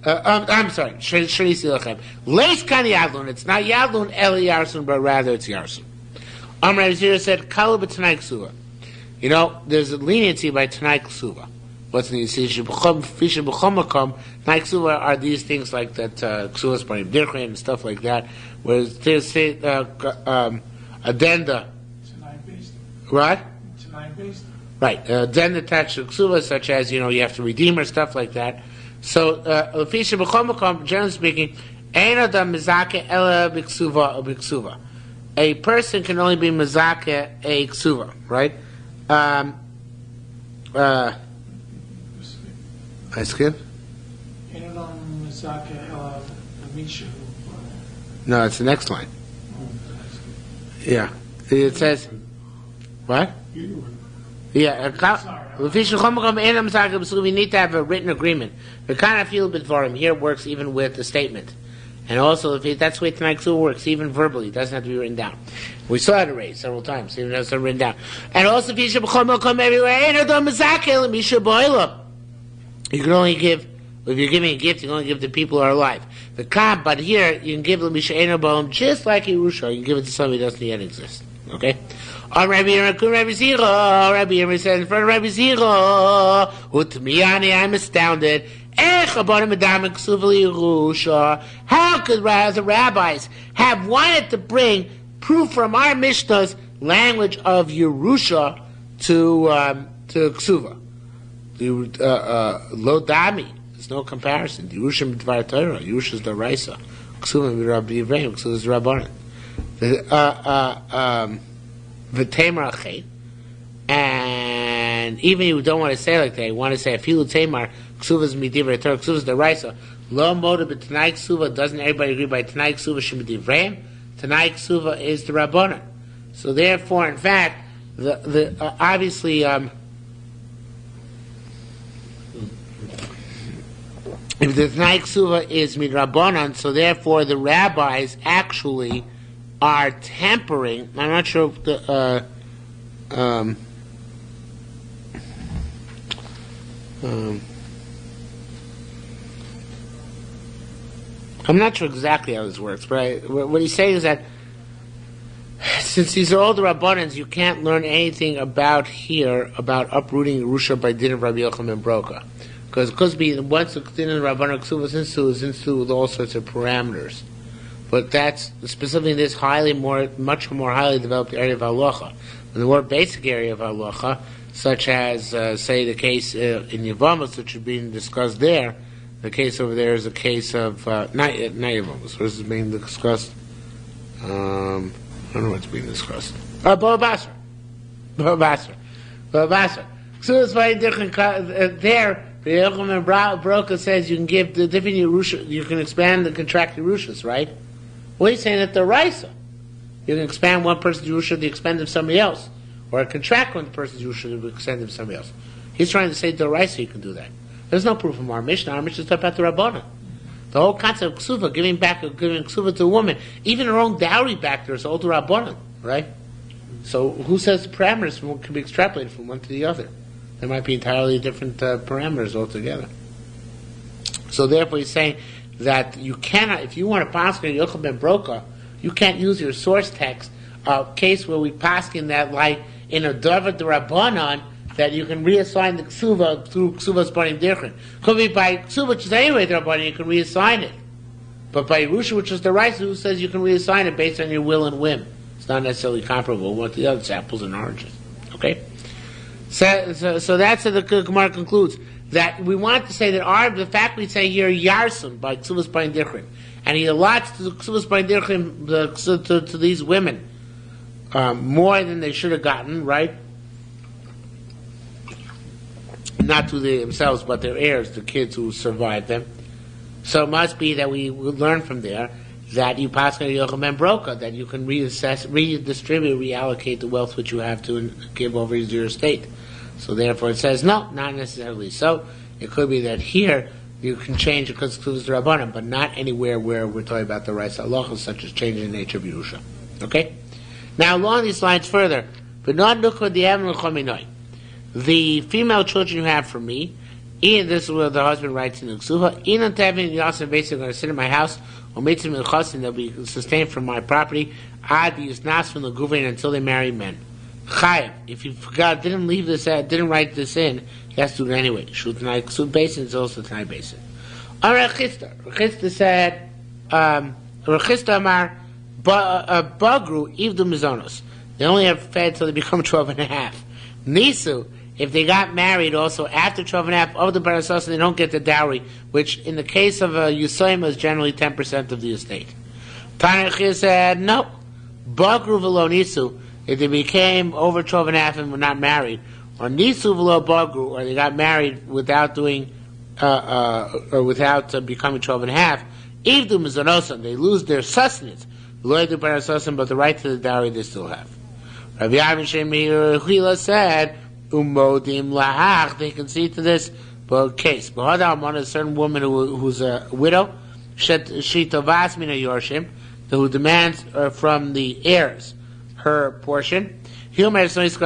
I'm sorry, Leis kan Yadlun, it's not Yadlun Eli Yarsun, but rather it's Yarsun. Rabbi Zira said, Kala b'Tanai Ksuva. You know, there's a leniency by Tanai Ksuva. What's the Tanai Ksuva are these things like that, Ksuvas Parim Dirchen and stuff like that, whereas there's, addenda. Tanai based. What? Tanai based. Right, addenda attached to Ksuva, such as, you have to redeem or stuff like that. So, generally speaking, Ein Adam Mizake Ela B'Ksuva or B'Ksuva. A person can only be Mizake a Ksuva, right? I skip? No, it's the next line. Yeah. It says, what? Yeah. We need to have a written agreement. The kind of feel bit for him here works even with the statement. And also, that's the way Tanai Ksuva works, even verbally. It doesn't have to be written down. We saw it erased several times, even though it's not written down. And also, if you can only give, if you're giving a gift, you can only give to people who are alive. The Kab, but here, you can give them just like Yerusha. You can give it to somebody who doesn't yet exist. Okay? Rabbi Yirmiyah said in front of Rabbi Zira, I'm astounded. How could the rabbis have wanted to bring proof from our Mishnah's language of Yerusha to Ksuva? Lo dami. There's no comparison. Yerusha midvar Torah. Yerusha is the Raisa. Ksuva Rabbi Yivreim. Ksuva is Rabbanan. V'temer achet. And even if you don't want to say like that, you want to say afilu temar. Ksuva is midvar Torah. Ksuva is the Raisa. Lo moda b'Tanai Ksuva. Doesn't everybody agree by Tanai Ksuva shemidivreim? Tanai Ksuva is the Rabbanan. So therefore, in fact, the obviously. If the Tanai Ksuva is midrabanan, so therefore the rabbis actually are tempering. I'm not sure if the I'm not sure exactly how this works, but what he's saying is that since these are all the Rabbanans, you can't learn anything about uprooting Yerusha by din of Rabbi Yochanan Broka. Because it could be once the din of Rabbanan Ksuva is instituted with all sorts of parameters. But that's specifically in this much more highly developed area of halacha. In the more basic area of halacha, such as, say, the case in Yevamos, which is being discussed there, the case over there is a case of, not Yevamos, this is being discussed, I don't know what's being discussed. Baba Basra. So it's very different. There, Yerushalmi Broka says you can give the different Yerusha, you can expand and contract Yerushas, right? Well, he's saying that the Raisa. You can expand one person's Yerusha to the expense of somebody else. Or contract one person's Yerusha to the expense of somebody else. He's trying to say the Raisa you can do that. There's no proof from our Mishnah. Our Mishnah is about the Rabbana. The whole concept of Ksuva, giving Ksuva to a woman, even her own dowry back there is all the Rabbana, right? So who says the parameters can be extrapolated from one to the other? There might be entirely different parameters altogether. So therefore he's saying that you cannot, if you want to paskin Yochel ben Broka, you can't use your source text, a case where we paskin that like in a David the Rabbanon, that you can reassign the Ksuva through Ksuva's Banim Dirchen. Could be by Ksuva, which is anyway the Rabbanon, you can reassign it. But by Yerusha, which is the Raisa, who says you can reassign it based on your will and whim. It's not necessarily comparable with the other apples and oranges. Okay? So that's how the Gemara concludes. That we want to say that the fact we say here Yarsun by Ksuvas Bain Dirchen, and he allots to Ksuvas Bain Dirchen to these women more than they should have gotten, right? Not to themselves, but their heirs, the kids who survived them. So it must be that we learn from there that you pass on Yochel ben Broka, that you can reassess, redistribute, reallocate the wealth which you have to give over to your estate. So therefore it says, no, not necessarily so. It could be that here you can change it because it's the Rabbanim, but not anywhere where we're talking about the rights of halachas, such as changing the nature of Yerusha. Okay? Now along these lines further, the female children you have from me, this is where the husband writes in the Ksuva, Inan Tevin Yasser basically going to sit in my house, or Mitzvah Milchasin, they'll be sustained from my property, Ad Yusnas from the Guvain until they marry men. Chayav, if you forgot, didn't write this in, he has to do it anyway. Shutanai Ksub Basin is also Tanai Basin. Rechista said, Rechista Amar, Bagru, Ivdu Mizonos. They only have fed till they become 12 and a half. Nisu, if they got married also after 12 and a half of the Barasas, they don't get the dowry, which in the case of a Yusayim is generally 10% of the estate. Tanachir said, no. Bagru v'lo Nisu, if they became over 12 and a half and were not married, or Nisu v'lo Bagru, or they got married without doing, or without becoming 12 and a half, Ivdu Mizonosan, they lose their sustenance. Lo the Barasas, but the right to the dowry they still have. Rabbi Yavin Shemir Chila said, Umodim lahach, they can see to this case. But a certain woman who's a widow, she tovas mina yorshim, who demands from the heirs her portion. She says,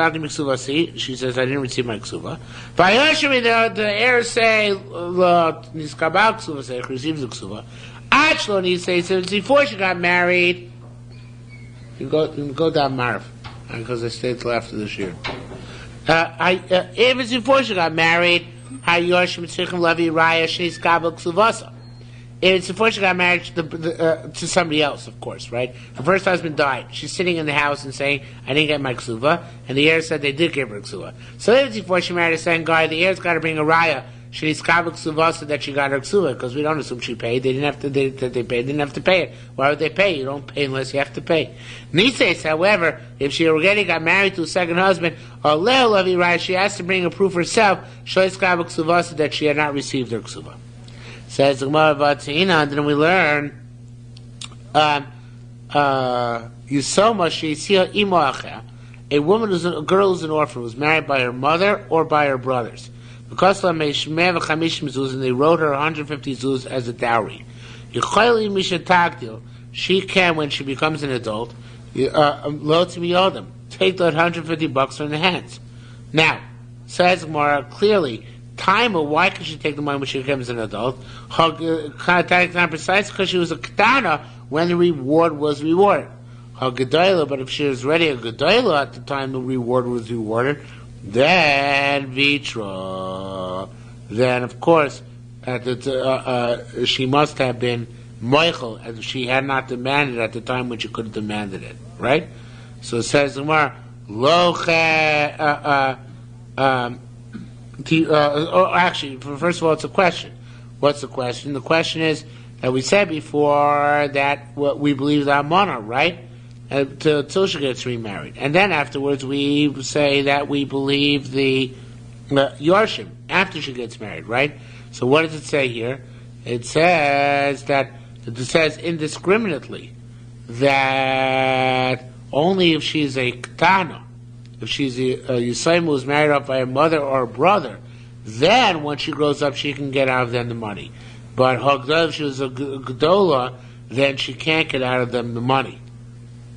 I didn't receive my ksuva. The heirs say, receives the ksuva. Achlo, he says, before she got married, you can go down Marv, because I stayed till after this year. If it's before she got married, if it's before she got married to somebody else, of course, right? Her first husband died. She's sitting in the house and saying, I didn't get my ksuva, and the heirs said they did give her ksuva. So if it's before she married a second guy, the heirs got to bring a raya. She needs kabel ksuva so that she got her ksuva, because we don't assume she paid. They didn't have to. They didn't have to pay it. Why would they pay? You don't pay unless you have to pay. Nises, however, if she already got married to a second husband, or le'olavi raya, she has to bring a proof herself. Shows kabel ksuva so that she had not received her ksuva. Says the Gemara Vatzina, and then we learn Yisoma she'isia imo acher, a woman a girl who's an orphan, was married by her mother or by her brothers. Because and they wrote her 150 zuz as a dowry. She can, when she becomes an adult, take that $150 from the hands. Now, says Gemara clearly, time or why could she take the money when she becomes an adult? Not precise, because she was a ketana when the reward was rewarded. But if she was already a gedayla at the time the reward was rewarded, then vitra, then of course she must have been moichel, as she had not demanded at the time when she could have demanded it, right? So it says Gemara, actually, first of all, it's a question. What's the question? The question is that we said before that what we believe the Amana, right? Till she gets remarried. And then afterwards we say that we believe the Yorshim, after she gets married, right? So what does it say here? It says indiscriminately that only if she's a Ketana, if she's a Yisayim who was married off by a mother or a brother, then when she grows up she can get out of them the money. But Hagdah, if she was a Gedola, then she can't get out of them the money.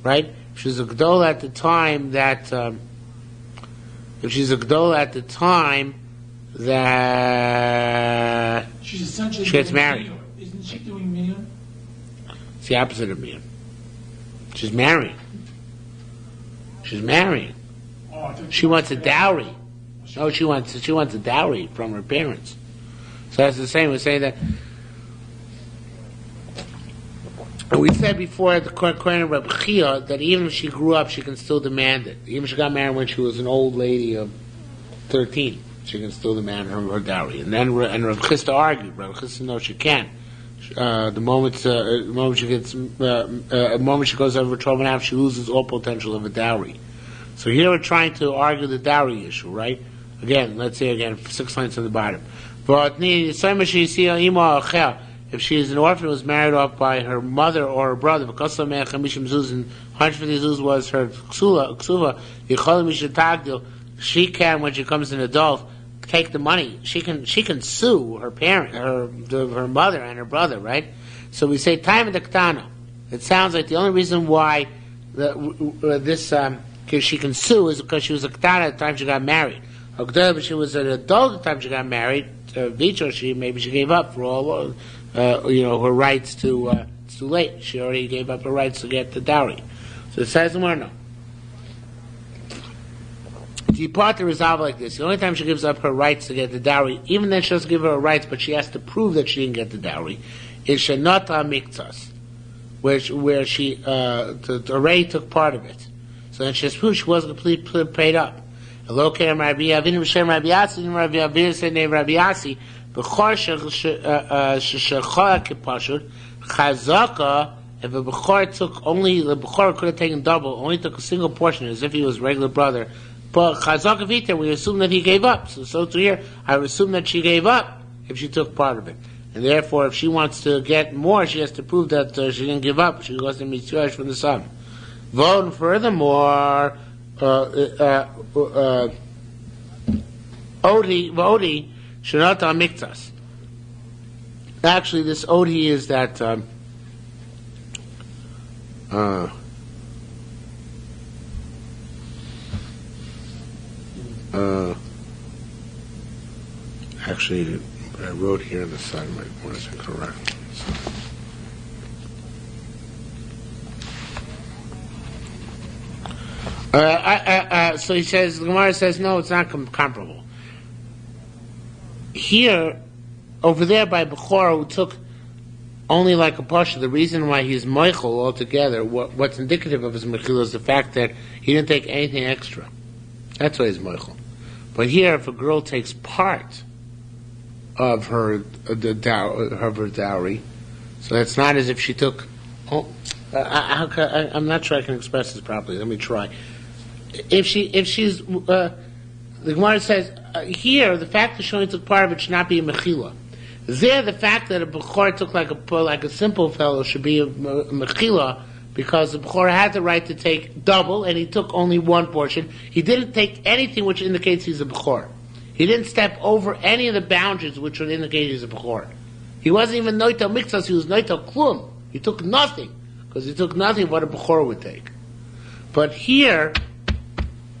Right? If she's a Gedola at the time that she's essentially she gets married. Miyun. Isn't she doing Miyun? It's the opposite of Miyun. She's marrying. She's marrying. Oh, I thought She wants a dowry. No, she wants a dowry from her parents. So that's the same. We're saying that. And we said before at the Kohen of Reb Chia that even if she grew up, she can still demand it. Even if she got married when she was an old lady of 13, she can still demand her dowry. And then Reb Chisda argued. Reb Chisda, no, she can't. The moment she goes over 12.5, she loses all potential of a dowry. So here we're trying to argue the dowry issue, right? Again, let's say 6 lines on the bottom. If she is an orphan who was married off by her mother or her brother, because of 150 zuz was her ksuva, she can, when she becomes an adult, take the money. She can sue her parent, her mother and her brother, right? So we say time of the ktana. It sounds like the only reason why she can sue is because she was a ktana at the time she got married. But she was an adult at the time she got married. Maybe she gave up for all her rights to. It's too late. She already gave up her rights to get the dowry. So it says more no. The part to resolve like this: the only time she gives up her rights to get the dowry, even then she doesn't give her rights, but she has to prove that she didn't get the dowry, is shenata miktas, where she already took part of it. So then she has proof she wasn't completely paid up. Hello, Kerem Rabbi Avinu B'Shem Rabbi Yassi, Rabbi Avinu said name Rabbi Yassi. B'chor shechol kipashut chazaka. If a b'chor took only, the b'chor could have taken double, only took a single portion, as if he was a regular brother. But chazaka vita, we assume that he gave up. So to here, I would assume that she gave up if she took part of it, and therefore, if she wants to get more, she has to prove that she didn't give up. She goes to mitzvah from the son. Vote furthermore. Odi Shanata Miktas. Actually, this Odi is that actually, I wrote here on the side of my corner is incorrect. So he says, the Gemara says, no, it's not comparable. Here, over there by Bechor, who took only like a portion, the reason why he's Meichel altogether, what's indicative of his Mechil is the fact that he didn't take anything extra. That's why he's Meichel. But here, if a girl takes part of her dowry, so it's not as if she took. I'm not sure I can express this properly. Let me try. If she's, the Gemara says here, the fact that she only took part of it should not be a mechila. There, the fact that a bechor took like a simple fellow should be a mechila, because the bechor had the right to take double, and he took only one portion. He didn't take anything which indicates he's a bechor. He didn't step over any of the boundaries which would indicate he's a bechor. He wasn't even noitel mixas. He was noitel klum. He took nothing, because he took nothing what a bechor would take. But here,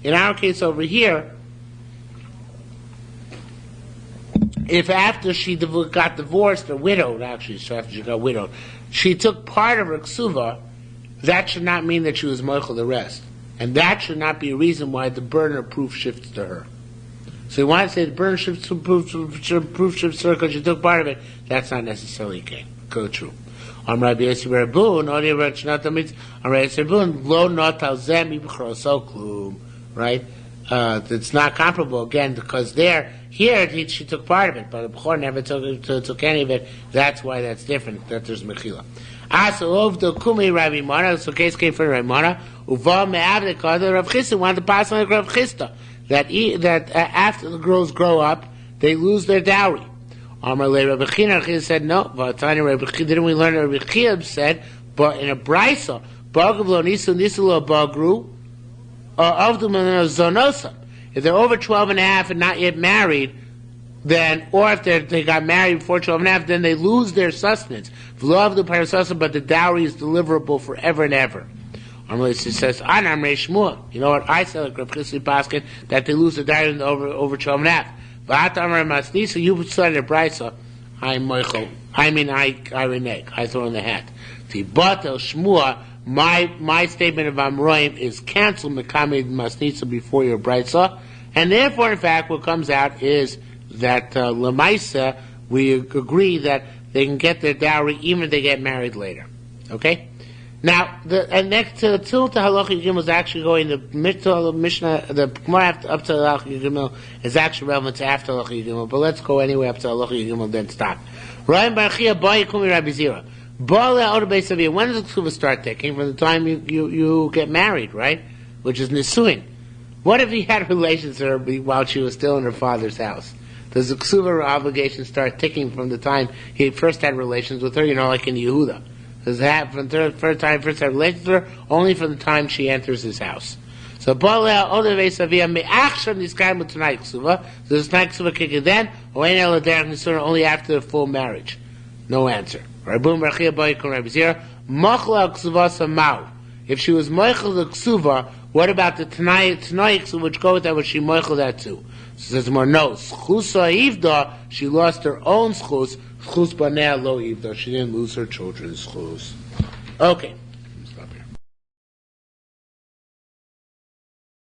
in our case over here, if after she got divorced or widowed, actually, so after she got widowed, she took part of her ksuva, that should not mean that she was moichel the rest. And that should not be a reason why the burden of proof shifts to her. So you want to say the burden shifts to proof shifts to her because she took part of it, that's not necessarily true. Am Rabbi Yossi Rabun, Odi Rabbi Shnata Mitz, Am Rabbi Yossi Rabun, Lo Not Al Zemi B'Chroso Klum, right? It's not comparable again because here she took part of it, but the B'chor never took any of it. That's why that's different. That there's mechila. So of the Kumi Rabbi Mara, so case came from Rabbi Mara. Uva me'avdek other Rav Chisda wanted to pass on Rav Chisda that after the girls grow up, they lose their dowry. Amar le Rabbi Chia said no. Didn't we learn that Rabbi Chia said, but in a brisa, bagav lo nisu lo bagru, avdu meneno zonosam. If they're over 12 and a half and not yet married, then, or if they got married before 12 and a half, then they lose their sustenance. But the dowry is deliverable forever and ever. She says, Anam Rei Shmuel. You know what? I said, like Rav Chisli Paskin, that they lose the dowry over 12 and a half. V'at Amar Masnisa, you started a brisa. I renege. I throw in the hat. Tibatel Shmuel, my statement of Amroim is cancel Mekami Masnisa before your brisa. And therefore, in fact, what comes out is that Lamaisa, we agree that they can get their dowry even if they get married later. Okay? Now, next to Halacha Gimel is actually going, the Mishnah, the Gemara up to Halacha Gimel is actually relevant to after Halacha Gimel, but let's go anyway up to Halacha Gimel, then stop. Ryan Barachia, Boy Kumi Rabbi Zira. When does the Ksuvah start taking? From the time you get married, right? Which is Nisuin. What if he had relations with her while she was still in her father's house? Does the Ksuvah obligation start ticking from the time he first had relations with her, like in Yehuda? Does that from the first time had relations with her, only from the time she enters his house? So, only after the full marriage. No answer. If she was moichel the Ksuvah, what about the Tanai Ksuvah, which go with that, was she moichel that too? So says more, no. Schusa Ivda, she lost her own schus. Schus Banea Lo Ivda, she didn't lose her children's schus. Okay.